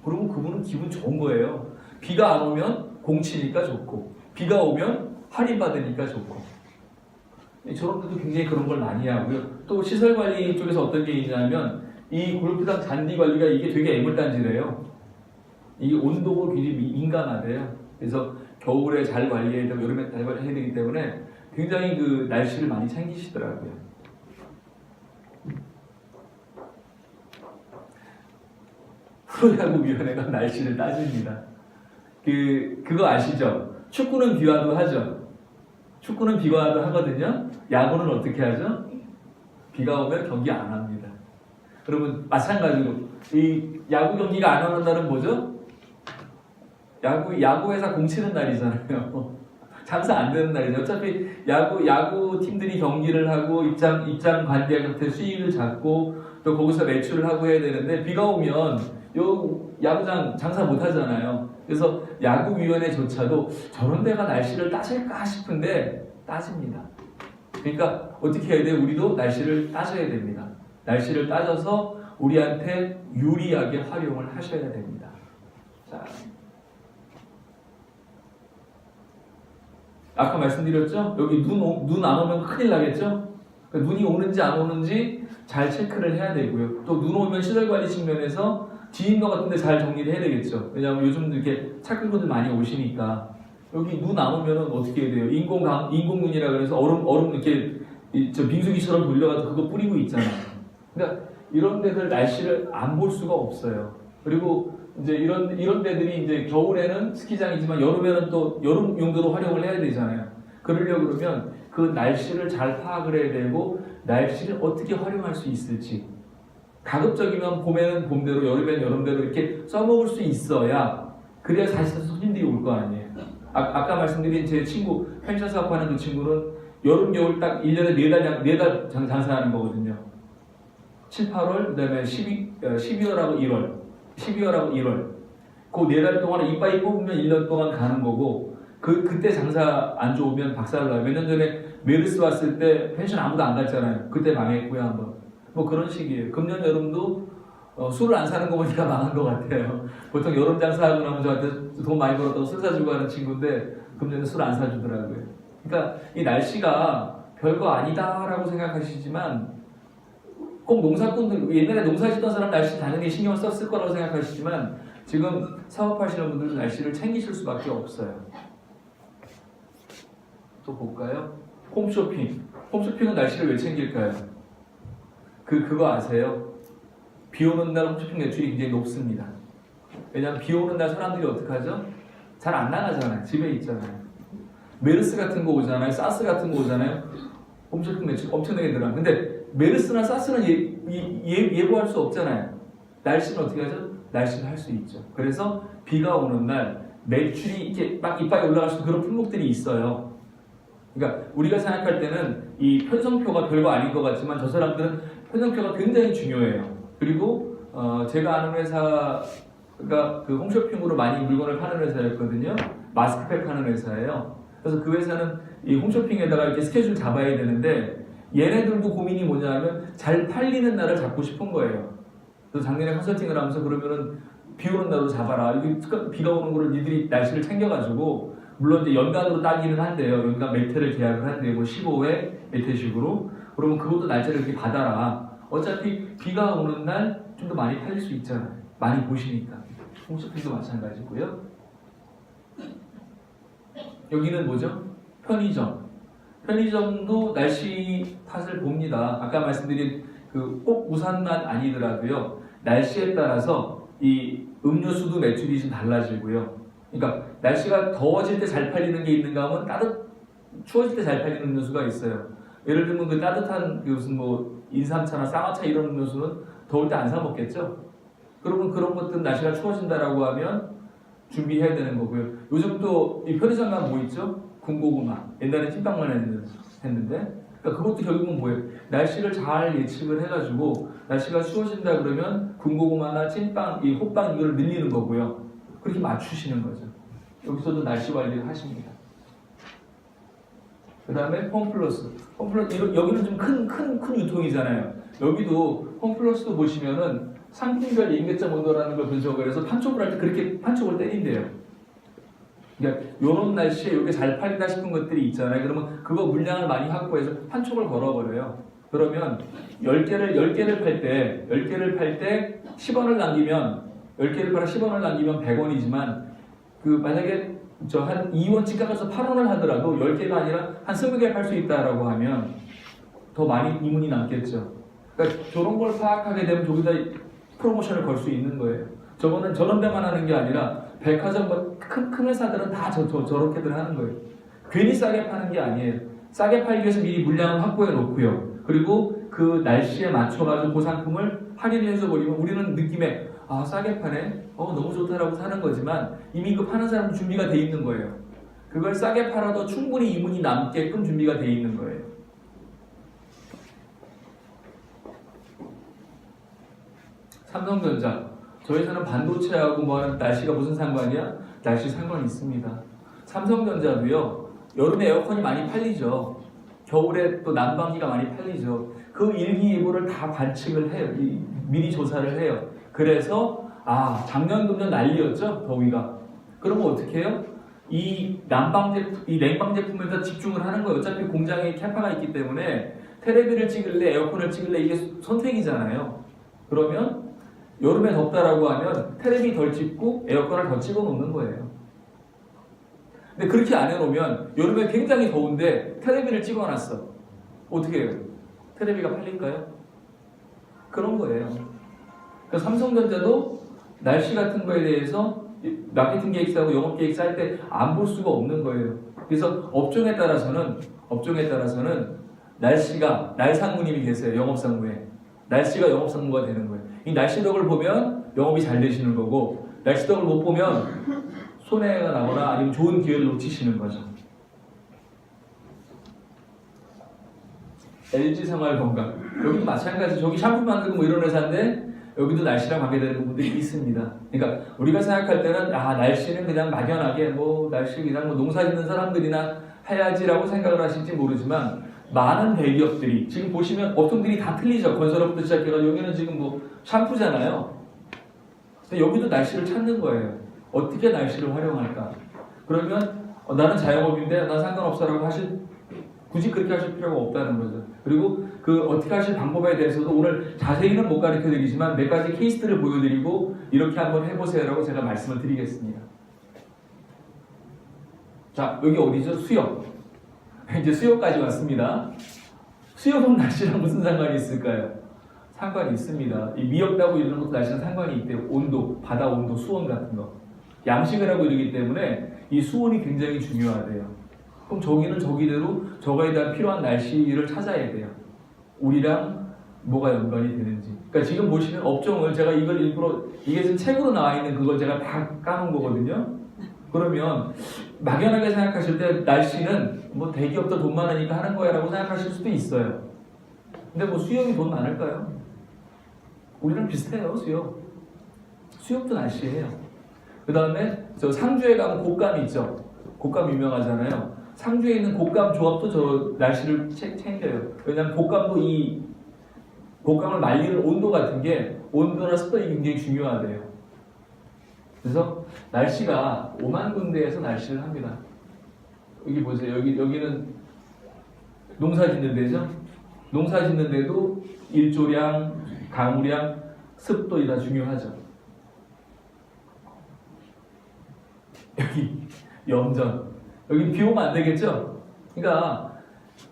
A: 그러면 그분은 기분 좋은 거예요. 비가 안 오면 공 치니까 좋고 비가 오면 할인 받으니까 좋고. 저런 데도 굉장히 그런 걸 많이 하고요. 또 시설 관리 쪽에서 어떤 게 있냐면 이 골프장 잔디 관리가 이게 되게 애물단지래요. 이게 온도가 굉장히 민감하대요. 그래서 겨울에 잘 관리해야 되고 여름에 잘 관리해야 되기 때문에 굉장히 그 날씨를 많이 챙기시더라고요. 프로야구위원회가 날씨를 따집니다. 그거 아시죠? 축구는 비와도 하죠. 축구는 비가 와도 하거든요. 야구는 어떻게 하죠? 비가 오면 경기 안 합니다. 그러면 마찬가지로 이 야구 경기가 안 하는 날은 뭐죠? 야구회사 공 치는 날이잖아요. 장사 안 되는 날이죠. 어차피 야구 팀들이 경기를 하고 입장 관객한테 수익을 잡고 또 거기서 매출을 하고 해야 되는데 비가 오면 요 야구장 장사 못 하잖아요. 그래서 야구위원회조차도 저런 데가 날씨를 따질까 싶은데 따집니다. 그러니까 어떻게 해야 돼요? 우리도 날씨를 따져야 됩니다. 날씨를 따져서 우리한테 유리하게 활용을 하셔야 됩니다. 자, 아까 말씀드렸죠? 여기 눈 안 오면 큰일 나겠죠? 그러니까 눈이 오는지 안 오는지 잘 체크를 해야 되고요. 또 눈 오면 시설관리 측면에서 지인도 같은 데 잘 정리를 해야 되겠죠. 왜냐하면 요즘 이렇게 착한 분들 많이 오시니까 여기 눈 안 오면 어떻게 해야 돼요? 인공눈이라 그래서 얼음 이렇게 빙수기처럼 돌려가지고 그거 뿌리고 있잖아요. 그러니까 이런 데들 날씨를 안 볼 수가 없어요. 그리고 이제 이런 데들이 이제 겨울에는 스키장이지만 여름에는 또 여름 용도로 활용을 해야 되잖아요. 그러려고 그러면 그 날씨를 잘 파악을 해야 되고 날씨를 어떻게 활용할 수 있을지 가급적이면 봄에는 봄대로 여름에는 여름대로 이렇게 써먹을 수 있어야 그래야 사실 손님들이 올 거 아니에요. 아까 말씀드린 제 친구 펜션 사업하는 그 친구는 여름 겨울 딱 1년에 4달 장사하는 거거든요. 7, 8월 그다음에 12월하고 1월 그 4달 동안 이빠이 뽑으면 1년 동안 가는 거고 그때 장사 안 좋으면 박살나요. 몇 년 전에 메르스 왔을 때 펜션 아무도 안 갔잖아요. 그때 망했고요 한번. 뭐 그런 식이에요. 금년 여름도 술을 안 사는 거 보니까 망한 것 같아요. 보통 여름 장사하고 나면 저한테 돈 많이 벌었다고 술 사주고 하는 친구인데 금년에 술 안 사주더라고요. 그러니까 이 날씨가 별거 아니다라고 생각하시지만 꼭 농사꾼들 옛날에 농사 짓던 사람 날씨 당연히 신경을 썼을 거라고 생각하시지만 지금 사업하시는 분들은 날씨를 챙기실 수밖에 없어요. 또 볼까요? 홈쇼핑. 홈쇼핑은 날씨를 왜 챙길까요? 그거 아세요? 비 오는 날 홈쇼핑 매출이 굉장히 높습니다. 왜냐하면 비 오는 날 사람들이 어떻게 하죠? 잘 안 나가잖아요. 집에 있잖아요. 메르스 같은 거 오잖아요. 사스 같은 거 오잖아요. 홈쇼핑 매출 엄청나게 늘어나요. 근데 메르스나 사스는 예보할 수 없잖아요. 날씨는 어떻게 하죠? 날씨는 할 수 있죠. 그래서 비가 오는 날 매출이 이렇게 막 이빨이 올라갈 수 있는 그런 품목들이 있어요. 그러니까 우리가 생각할 때는 이 편성표가 별거 아닌 것 같지만 저 사람들은 편성표가 굉장히 중요해요. 그리고 제가 아는 회사가 그 홈쇼핑으로 많이 물건을 파는 회사였거든요. 마스크팩 파는 회사예요. 그래서 그 회사는 이 홈쇼핑에다가 이렇게 스케줄 잡아야 되는데 얘네들도 고민이 뭐냐면 잘 팔리는 날을 잡고 싶은 거예요. 그래서 작년에 컨설팅을 하면서 그러면은 비 오는 날로 잡아라. 이게 비가 오는 거를 니들이 날씨를 챙겨가지고 물론 이제 연간으로 따기는 한대요. 연간 매태를 계약을 한대요. 뭐 15회 매태식으로. 그러면 그것도 날짜를 이렇게 받아라. 어차피 비가 오는 날 좀 더 많이 팔릴 수 있잖아요. 많이 보시니까. 홈쇼핑도 마찬가지고요. 여기는 뭐죠? 편의점. 편의점도 날씨 탓을 봅니다. 아까 말씀드린 그 꼭 우산만 아니더라도요. 날씨에 따라서 이 음료수도 매출이 좀 달라지고요. 그러니까 날씨가 더워질 때 잘 팔리는 게 있는가 하면 추워질 때 잘 팔리는 음료수가 있어요. 예를 들면 그 따뜻한 무슨 뭐 인삼차나 쌍화차 이런 음료수는 더울 때 안 사 먹겠죠. 그러면 그런 것들은 날씨가 추워진다라고 하면 준비해야 되는 거고요. 요즘 또 이 편의점 가면 뭐 있죠? 군고구마. 옛날에 찐빵만 했는데. 그러니까 그러니까 그것도 결국은 뭐예요? 날씨를 잘 예측을 해가지고 날씨가 추워진다 그러면 군고구마나 찐빵, 이 호빵 이걸 늘리는 거고요. 그렇게 맞추시는 거죠. 여기서도 날씨 관리를 하십니다. 그 다음에 홈플러스. 여기는 좀 큰 유통이잖아요. 여기도 홈플러스도 보시면은 상품별 임계점 온도라는 걸 분석을 해서 판촉을 할 때 그렇게 판촉을 때린대요. 그러니까 요런 날씨에 이게 잘 팔린다 싶은 것들이 있잖아요. 그러면 그거 물량을 많이 확보해서 판촉을 걸어버려요. 그러면 10개를 팔 때 10원을 남기면 10개를 팔아 10원을 남기면 100원이지만 그 만약에 저 한 2원씩 깎아서 8원을 하더라도 10개가 아니라 한 20개 팔 수 있다라고 하면 더 많이 이문이 남겠죠. 그러니까 저런 걸 파악하게 되면 저기다 프로모션을 걸 수 있는 거예요. 저거는 저런 데만 하는 게 아니라 백화점 큰 회사들은 다 저렇게들 하는 거예요. 괜히 싸게 파는 게 아니에요. 싸게 팔기 위해서 미리 물량을 확보해 놓고요. 그리고 그 날씨에 맞춰가지고 그 상품을 할인해서 버리면 우리는 느낌에 아 싸게 파네? 너무 좋다라고 사는 거지만 이미 그 파는 사람은 준비가 돼 있는 거예요. 그걸 싸게 팔아도 충분히 이문이 남게끔 준비가 돼 있는 거예요. 삼성전자 저희 회사는 반도체하고 뭐하는 날씨가 무슨 상관이야? 날씨 상관이 있습니다. 삼성전자도요 여름에 에어컨이 많이 팔리죠. 겨울에 또 난방기가 많이 팔리죠. 그 일기예보를 다 관측을 해요. 미리 조사를 해요. 그래서 작년 금년 난리였죠 더위가. 그러면 어떻게 해요? 이 냉방 제품에다 집중을 하는 거예요. 어차피 공장에 캐파가 있기 때문에 테레비를 찍을래 에어컨을 찍을래 이게 선택이잖아요. 그러면 여름에 덥다라고 하면 테레비 덜 찍고 에어컨을 더 찍어 놓는 거예요. 근데 그렇게 안 해놓으면 여름에 굉장히 더운데 테레비를 찍어 놨어. 어떻게 해요? 테레비가 팔릴까요? 그런 거예요. 그래서 삼성전자도 날씨 같은 거에 대해서 마케팅 계획서하고 영업 계획서 할 때 안 볼 수가 없는 거예요. 그래서 업종에 따라서는 날씨가 날상무님이 계세요. 영업상무에. 날씨가 영업상무가 되는 거예요. 이 날씨덕을 보면 영업이 잘 되시는 거고 날씨덕을 못 보면 손해가 나거나 아니면 좋은 기회를 놓치시는 거죠. LG생활건강 여기도 마찬가지. 저기 샴푸 만들고 뭐 이런 회사인데 여기도 날씨랑 관계되는 부분들이 있습니다. 그러니까 우리가 생각할 때는 날씨는 그냥 막연하게 날씨 그냥 농사 짓는 사람들이나 해야지라고 생각을 하실지 모르지만 많은 대기업들이 지금 보시면 업종들이 다 틀리죠. 건설업부터 시작해가지고 여기는 지금 샴푸잖아요. 근데 여기도 날씨를 찾는 거예요. 어떻게 날씨를 활용할까? 그러면 나는 자영업인데 난 상관없어라고 굳이 그렇게 하실 필요가 없다는 거죠. 그리고 그 어떻게 하실 방법에 대해서도 오늘 자세히는 못 가르쳐 드리지만 몇 가지 케이스들을 보여드리고 이렇게 한번 해보세요라고 제가 말씀을 드리겠습니다. 자, 여기 어디죠? 수협. 이제 수협까지 왔습니다. 수협은 날씨랑 무슨 상관이 있을까요? 상관이 있습니다. 이 미역다고 이런 것도 날씨랑 상관이 있대요. 온도, 바다 온도, 수온 같은 거. 양식을 하고 이러기 때문에 이 수온이 굉장히 중요하대요. 그럼 저기는 저기대로 저거에 대한 필요한 날씨를 찾아야 돼요. 우리랑 뭐가 연관이 되는지. 그러니까 지금 보시는 업종을 제가 이걸 일부러 이게 지금 책으로 나와 있는 그걸 제가 다 까놓은 거거든요. 그러면 막연하게 생각하실 때 날씨는 대기업도 돈 많으니까 하는 거야 라고 생각하실 수도 있어요. 근데 수협이 돈 많을까요? 우리랑 비슷해요. 수협도 날씨예요. 그 다음에 저 상주에 가면 곶감 있죠. 곶감 유명하잖아요. 상주에 있는 곶감 조합도 저 날씨를 챙겨요. 왜냐하면 곶감도 이 곶감을 말리는 온도 같은 게 온도나 습도가 굉장히 중요하대요. 그래서 날씨가 5만 군데에서 날씨를 합니다. 여기 보세요. 여기는 농사 짓는 데죠. 농사 짓는 데도 일조량, 강우량, 습도 다 중요하죠. 여기 염전. 여기 비 오면 안 되겠죠? 그러니까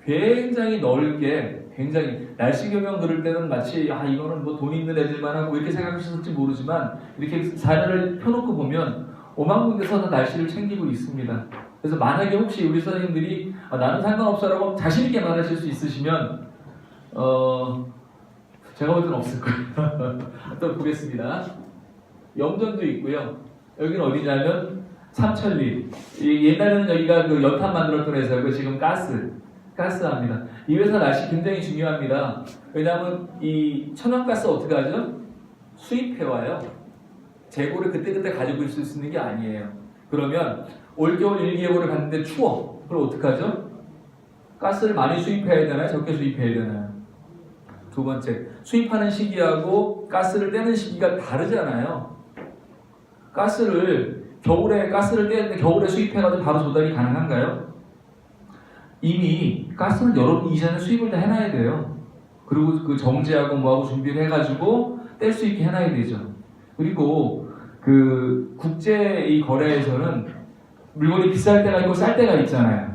A: 굉장히 넓게 굉장히 날씨 경영 들을 때는 마치 이거는 돈 있는 애들만 하고 이렇게 생각하실지 모르지만 이렇게 사례를 펴놓고 보면 5만 군데서 다 날씨를 챙기고 있습니다. 그래서 만약에 혹시 우리 선생님들이 나는 상관없어라고 자신 있게 말하실 수 있으시면 제가 볼 때는 없을 거예요. 또 보겠습니다. 염전도 있고요. 여기는 어디냐면 삼천리. 옛날에는 여기가 그 연탄 만들었던 회사고 지금 가스. 가스합니다. 이 회사 날씨 굉장히 중요합니다. 왜냐하면 이 천연가스 어떻게 하죠? 수입해와요. 재고를 그때그때 가지고 있을 수 있는 게 아니에요. 그러면 올겨울 일기예보를 봤는데 추워. 그럼 어떡하죠? 가스를 많이 수입해야 되나요? 적게 수입해야 되나요? 두 번째, 수입하는 시기하고 가스를 떼는 시기가 다르잖아요. 겨울에 가스를 떼는데 겨울에 수입해가지고 바로 조달이 가능한가요? 이미 가스는 여러분 이전에 수입을 다 해놔야 돼요. 그리고 그 정제하고 뭐하고 준비를 해가지고 뗄 수 있게 해놔야 되죠. 그리고 그 국제 이 거래에서는 물건이 비쌀 때가 있고 쌀 때가 있잖아요.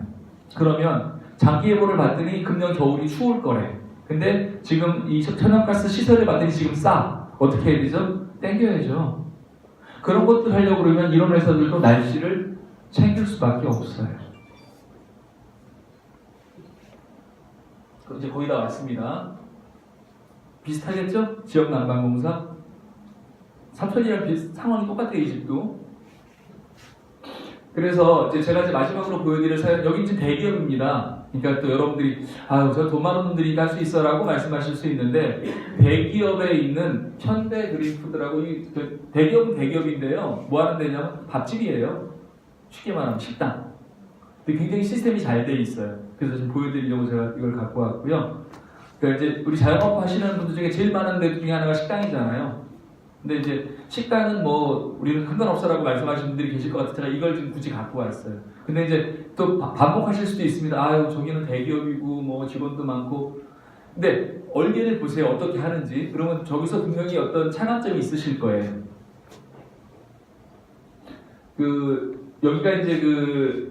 A: 그러면 장기 예보를 봤더니 금년 겨울이 추울 거래. 근데 지금 이 천연가스 시설을 봤더니 지금 싸. 어떻게 해야 되죠? 땡겨야죠. 그런 것들 하려고 그러면 이런 회사들도 날씨를 챙길 수밖에 없어요. 그럼 이제 거의 다 왔습니다. 비슷하겠죠? 지역 난방공사. 삼천이랑 상황이 똑같아요, 이 집도. 그래서 제가 마지막으로 보여드릴 사연, 여기 이제 대기업입니다. 그러니까 또 여러분들이 아유 저 돈 많은 분들이 할 수 있어라고 말씀하실 수 있는데 대기업에 있는 현대그린푸드라고 대기업은 대기업인데요. 뭐 하는 데냐면 밥집이에요. 쉽게 말하면 식당. 근데 굉장히 시스템이 잘 돼 있어요. 그래서 지금 보여드리려고 제가 이걸 갖고 왔고요. 그러니까 이제 우리 자영업 하시는 분들 중에 제일 많은 데 중에 하나가 식당이잖아요. 근데 이제 식당은 뭐 우리는 상관없어라고 말씀하시는 분들이 계실 것 같아서 제가 이걸 지금 굳이 갖고 왔어요. 근데 이제 또 반복하실 수도 있습니다. 아유 저기는 대기업이고 뭐 직원도 많고. 근데 얼개를 보세요. 어떻게 하는지. 그러면 저기서 분명히 어떤 차관점이 있으실 거예요. 여기가 이제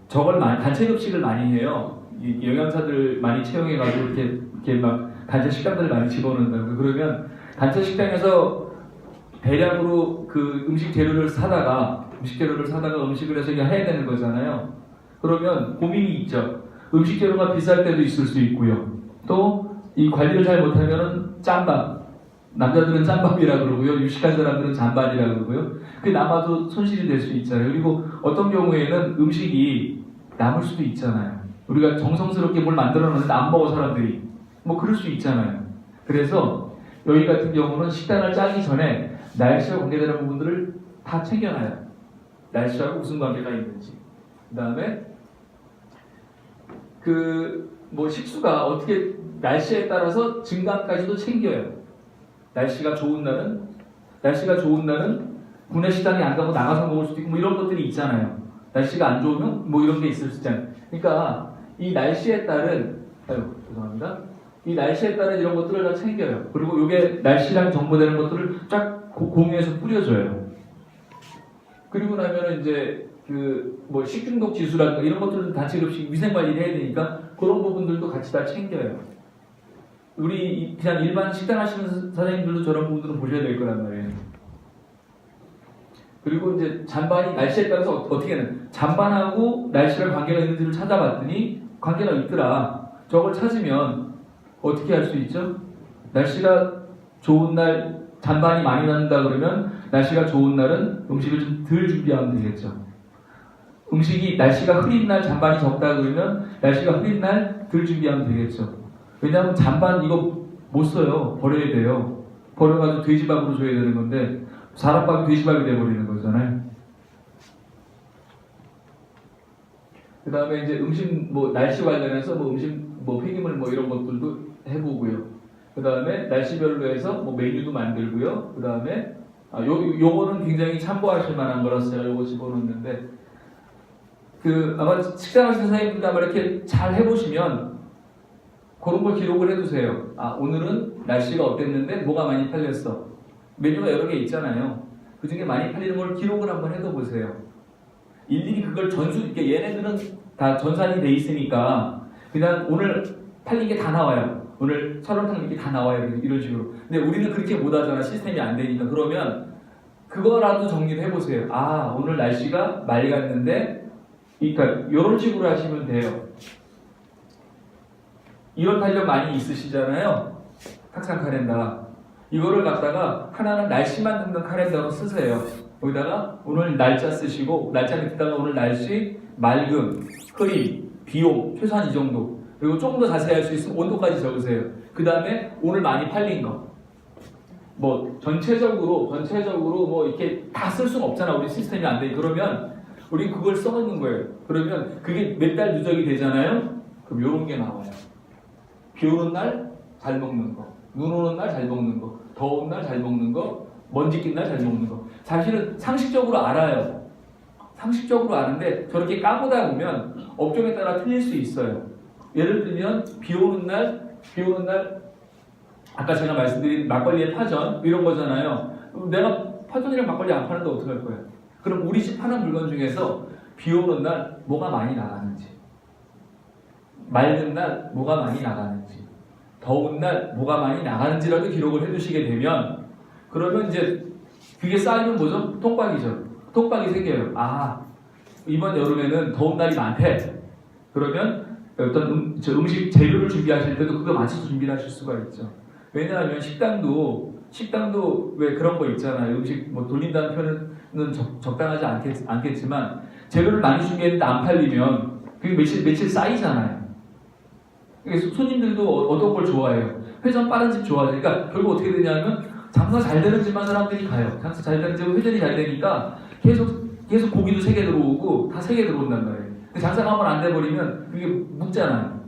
A: 저걸 단체 급식을 많이 해요. 이 영양사들 많이 채용해가지고 이렇게 막 단체 식당들을 많이 집어넣는다고. 그러면 단체 식당에서 대량으로 그 음식 재료를 사다가 음식을 해서 해야 되는 거잖아요. 그러면 고민이 있죠. 음식 재료가 비쌀 때도 있을 수 있고요. 또 이 관리를 잘 못하면은 짬밥. 남자들은 짬밥이라 그러고요. 유식한 사람들은 잔반이라 그러고요. 그게 남아도 손실이 될 수 있잖아요. 그리고 어떤 경우에는 음식이 남을 수도 있잖아요. 우리가 정성스럽게 뭘 만들어 놓는데 안 먹어 사람들이. 뭐 그럴 수 있잖아요. 그래서 여기 같은 경우는 식단을 짜기 전에 날씨와 관계되는 부분들을 다 챙겨놔요. 날씨하고 무슨 관계가 있는지. 그 다음에 식수가 어떻게 날씨에 따라서 증감까지도 챙겨요. 날씨가 좋은 날은 구내 식당에 안 가고 나가서 먹을 수도 있고 뭐 이런 것들이 있잖아요. 날씨가 안 좋으면 뭐 이런 게 있을 수 있잖아요. 그러니까 이 날씨에 따른 이 날씨에 따른 이런 것들을 다 챙겨요. 그리고 이게 날씨랑 정보되는 것들을 쫙 공유해서 뿌려줘요. 그리고 나면은 이제 식중독 지수라든가 이런 것들은 단체 급식 위생 관리를 해야 되니까 그런 부분들도 같이 다 챙겨요. 우리 그냥 일반 식당 하시는 사장님들도 저런 부분들은 보셔야 될 거란 말이에요. 그리고 이제 잔반이 날씨에 따라서 어떻게 하는 잔반하고 날씨랑 관계가 있는지를 찾아봤더니 관계가 있더라. 저걸 찾으면 어떻게 할 수 있죠? 날씨가 좋은 날 잔반이 많이 난다 그러면 날씨가 좋은 날은 음식을 좀 덜 준비하면 되겠죠. 날씨가 흐린 날 잔반이 적다 그러면 날씨가 흐린 날 덜 준비하면 되겠죠. 왜냐하면 잔반 이거 못 써요. 버려야 돼요. 버려가지고 돼지밥으로 줘야 되는 건데 사람밥이 돼지밥이 돼버리는 거잖아요. 그 다음에 이제 음식 날씨 관련해서 음식 폐기물 이런 것들도 해보고요. 그 다음에 날씨별로 해서 메뉴도 만들고요. 그 다음에 요거는 굉장히 참고하실 만한 거라서 제가 요거 집어넣었는데 아마 식당 하시는 사장님들 아마 이렇게 잘 해보시면 그런 걸 기록을 해두세요. 오늘은 날씨가 어땠는데 뭐가 많이 팔렸어. 메뉴가 여러 개 있잖아요. 그 중에 많이 팔리는 걸 기록을 한번 해둬보세요. 일일이 그걸 얘네들은 다 전산이 돼 있으니까 그냥 오늘 팔린 게 다 나와요. 오늘 설렁탕 이렇게 다 나와요. 이런 식으로. 근데 우리는 그렇게 못 하잖아. 시스템이 안 되니까. 그러면 그거라도 정리를 해보세요. 오늘 날씨가 맑았는데 그러니까 이런 식으로 하시면 돼요. 이런 탄력 많이 있으시잖아요. 학상 카렌더. 이거를 갖다가 하나는 날씨만 듣는 카렌더로 쓰세요. 거기다가 오늘 날짜 쓰시고 날짜 밑에다가 오늘 날씨 맑음, 흐림, 비용 최소한 이 정도. 그리고 조금 더 자세히 할 수 있으면 온도까지 적으세요. 그 다음에 오늘 많이 팔린 거. 뭐 전체적으로 뭐 이렇게 다 쓸 수는 없잖아. 우리 시스템이 안 돼. 그러면 우리 그걸 써놓는 거예요. 그러면 그게 몇 달 누적이 되잖아요. 그럼 이런 게 나와요. 비 오는 날 잘 먹는 거, 눈 오는 날 잘 먹는 거, 더운 날 잘 먹는 거, 먼지 낀 날 잘 먹는 거. 사실은 상식적으로 알아요. 상식적으로 아는데 저렇게 까보다 보면 업종에 따라 틀릴 수 있어요. 예를 들면 비 오는 날 아까 제가 말씀드린 막걸리의 파전 이런 거잖아요. 내가 파전이랑 막걸리 안 파는데 어떡할 거야? 그럼 우리 집 파는 물건 중에서 비 오는 날 뭐가 많이 나가는지, 맑은 날 뭐가 많이 나가는지, 더운 날 뭐가 많이 나가는지라도 기록을 해두시게 되면 그러면 이제 그게 쌓이면 뭐죠? 통박이죠. 통박이 생겨요. 아, 이번 여름에는 더운 날이 많대. 그러면 어떤 음식 재료를 준비하실 때도 그거 맞춰서 준비를 하실 수가 있죠. 왜냐하면 식당도 왜 그런 거 있잖아요. 음식 뭐 돌린다는 표현은 적당하지 않겠지만 재료를 많이 준비했는데 안 팔리면 그게 며칠 쌓이잖아요. 손님들도 어떤 걸 좋아해요? 회전 빠른 집 좋아해요. 그러니까 결국 어떻게 되냐면 장사 잘 되는 집만 사람들이 가요. 장사 잘 되는 집은 회전이 잘 되니까 계속 고기도 3개 들어오고 다 3개 들어온단 말이에요. 장사가 한번 안 돼버리면 그게 묵잖아요.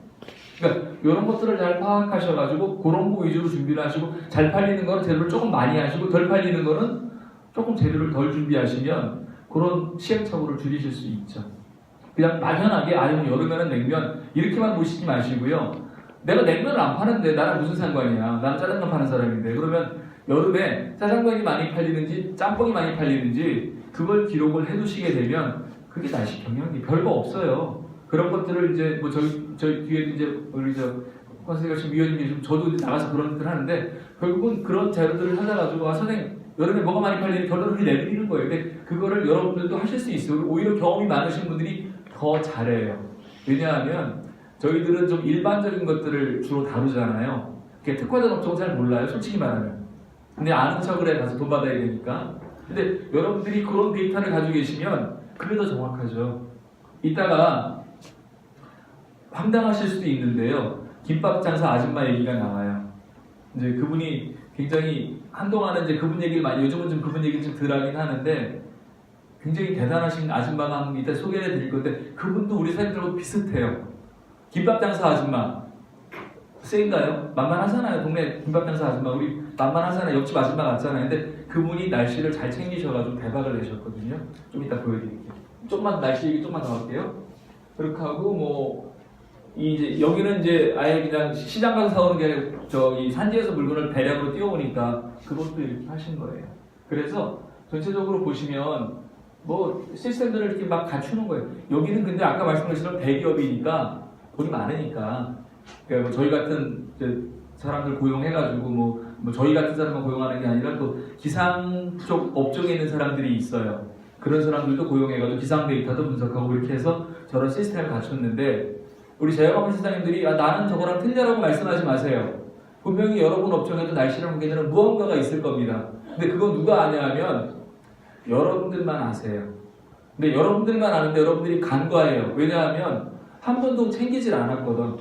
A: 그러니까 이런 것들을 잘 파악하셔가지고 그런 거 위주로 준비를 하시고 잘 팔리는 거는 재료를 조금 많이 하시고 덜 팔리는 거는 조금 재료를 덜 준비하시면 그런 시행착오를 줄이실 수 있죠. 그냥 막연하게 아니면 여름에는 냉면 이렇게만 보시지 마시고요. 내가 냉면을 안 파는데 나랑 무슨 상관이야. 나는 짜장면 파는 사람인데. 그러면 여름에 짜장면이 많이 팔리는지 짬뽕이 많이 팔리는지 그걸 기록을 해두시게 되면 그게 날씨 경영이 별거 없어요. 그런 것들을 이제 뭐 저희 뒤에 이제 우리 권세가신 위원님이 좀 저도 이제 나가서 그런 일을 하는데 결국은 그런 자료들을 찾아가지고 선생님 여름에 뭐가 많이 팔리는 결론을 내리는 거예요. 근데 그거를 여러분들도 하실 수 있어요. 오히려 경험이 많으신 분들이 더 잘해요. 왜냐하면 저희들은 좀 일반적인 것들을 주로 다루잖아요. 특화된 업종은 잘 몰라요. 솔직히 말하면. 근데 아는 척을 해 가서 돈 받아야 되니까. 근데 여러분들이 그런 데이터를 가지고 계시면 그게 더 정확하죠. 이따가 황당하실 수도 있는데요. 김밥 장사 아줌마 얘기가 나와요. 이제 그분이 굉장히 한동안은 이제 그분 얘기를 많이 요즘은 좀 그분 얘기를 좀 덜 하긴 하는데 굉장히 대단하신 아줌마가 한 분 이따 소개해 드릴 건데 그분도 우리 사람들하고 비슷해요. 김밥 장사 아줌마 세인가요? 만만하잖아요. 동네 김밥 장사 아줌마 우리 만만하잖아요. 옆집 아줌마 같잖아요. 근데 그분이 날씨를 잘 챙기셔가지고 대박을 내셨거든요. 좀 이따 보여드릴게요. 조금만 날씨 얘기 좀만 더 할게요. 그렇게 하고 뭐 이제 여기는 이제 아예 그냥 시장 가서 사오는 게 아니라 저기 산지에서 물건을 대량으로 띄워오니까 그것도 이렇게 하신 거예요. 그래서 전체적으로 보시면 뭐 시스템들을 이렇게 막 갖추는 거예요. 여기는 근데 아까 말씀하신 대기업이니까 돈이 많으니까 그러니까 뭐 저희 같은 사람들 고용해가지고 뭐 저희 같은 사람만 고용하는 게 아니라 또 기상 쪽 업종에 있는 사람들이 있어요. 그런 사람들도 고용해가지고 기상 데이터도 분석하고 이렇게 해서 저런 시스템을 갖췄는데 우리 제약업체 사장님들이 나는 저거랑 틀려라고 말씀하지 마세요. 분명히 여러분 업종에도 날씨랑 관계되는 무언가가 있을 겁니다. 근데 그건 누가 아냐 하면 여러분들만 아세요. 근데 여러분들만 아는데 여러분들이 간과해요. 왜냐하면 한 번도 챙기질 않았거든.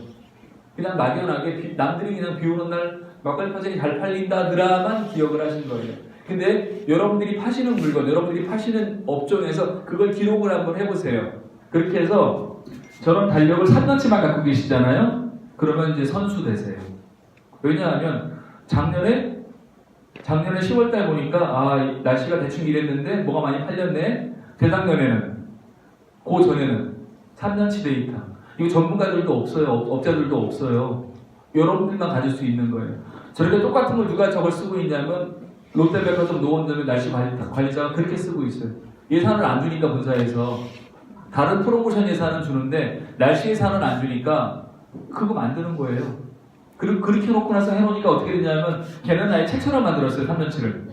A: 그냥 막연하게 남들이 그냥 비 오는 날 막걸리 파전이 잘 팔린다더라만 기억을 하신 거예요. 근데 여러분들이 파시는 물건, 여러분들이 파시는 업종에서 그걸 기록을 한번 해보세요. 그렇게 해서 저런 달력을 3년치만 갖고 계시잖아요. 그러면 이제 선수 되세요. 왜냐하면 작년에 10월달 보니까 날씨가 대충 이랬는데 뭐가 많이 팔렸네. 재작년에는 그 전에는 3년치 데이터. 이거 전문가들도 없어요. 업자들도 없어요. 여러분들만 가질 수 있는 거예요. 저렇게 똑같은 걸 누가 저걸 쓰고 있냐면 롯데백화점 노원점의 날씨 관리자가 그렇게 쓰고 있어요. 예산을 안 주니까 본사에서 다른 프로모션 예산은 주는데 날씨 예산은 안 주니까 그거 만드는 거예요. 그리고 그렇게 놓고 나서 해놓으니까 어떻게 되냐면 걔는 아예 책처럼 만들었어요. 3년치를.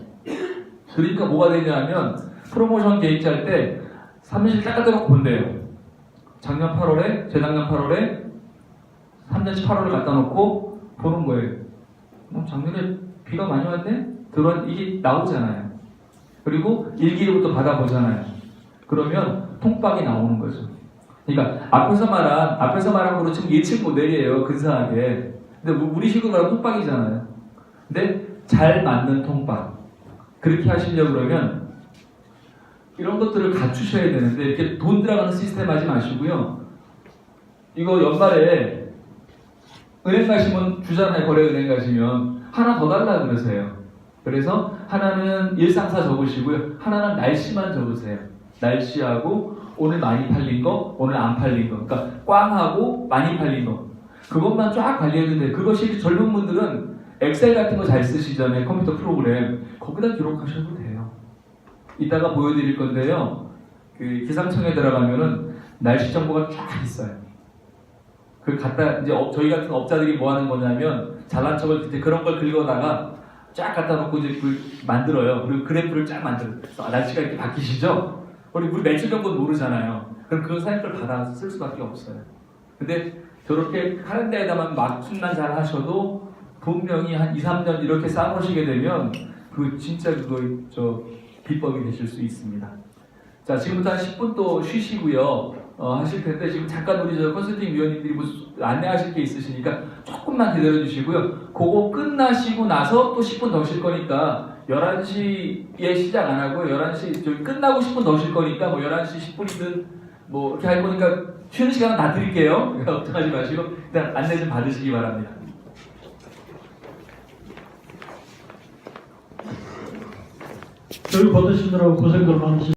A: 그러니까 뭐가 되냐면 프로모션 계획 짤 때 3년치 딱 갖다 놓고 본대요. 작년 8월에 재작년 8월에 3년치 8월을 갖다 놓고 보는 거예요. 작년에 비가 많이 왔네? 이게 나오잖아요. 그리고 일기로부터 받아보잖아요. 그러면 통박이 나오는 거죠. 그러니까 앞에서 말한 거로 지금 예측 모델이에요. 근사하게. 근데 우리 식으로 말하면 통박이잖아요. 근데 잘 맞는 통박. 그렇게 하시려고 그러면 이런 것들을 갖추셔야 되는데 이렇게 돈 들어가는 시스템 하지 마시고요. 이거 연말에 은행 가시면 주잖아요. 거래은행 가시면 하나 더 달라 그러세요. 그래서 하나는 일상사 적으시고요. 하나는 날씨만 적으세요. 날씨하고 오늘 많이 팔린 거, 오늘 안 팔린 거. 그러니까 꽝하고 많이 팔린 거. 그것만 쫙 관리해도 돼요. 그것이 젊은 분들은 엑셀 같은 거 잘 쓰시잖아요. 컴퓨터 프로그램. 거기다 기록하셔도 돼요. 이따가 보여드릴 건데요. 그 기상청에 들어가면은 날씨 정보가 쫙 있어요. 그 갖다 이제 저희 같은 업자들이 뭐 하는 거냐면 잘난 척을 이제 그런 걸 긁어다가 쫙 갖다 놓고 이제 그걸 만들어요. 그리고 그래프를 쫙 만들어요. 날씨가 이렇게 바뀌시죠? 우리 매출 정보는 모르잖아요. 그럼 그 사진을 받아서 쓸 수밖에 없어요. 근데 저렇게 하는 데에다만 맞춤만 잘 하셔도 분명히 한 2, 3년 이렇게 쌓아놓으시게 되면 그 진짜 그거 비법이 되실 수 있습니다. 자, 지금부터 한 10분 또 쉬시고요. 하실 텐데 지금 잠깐 우리 컨설팅 위원님들이 안내하실 게 있으시니까 조금만 기다려 주시고요. 그거 끝나시고 나서 또 10분 더 쉴 거니까 11시에 시작 안 하고 11시 끝나고 10분 더 쉴 거니까 뭐 11시 10분이든 뭐 이렇게 할 거니까 쉬는 시간은 다 드릴게요. 걱정하지 마시고 일단 안내 좀 받으시기 바랍니다.
C: 교육 받으시느라고 고생들 많으셨습니다.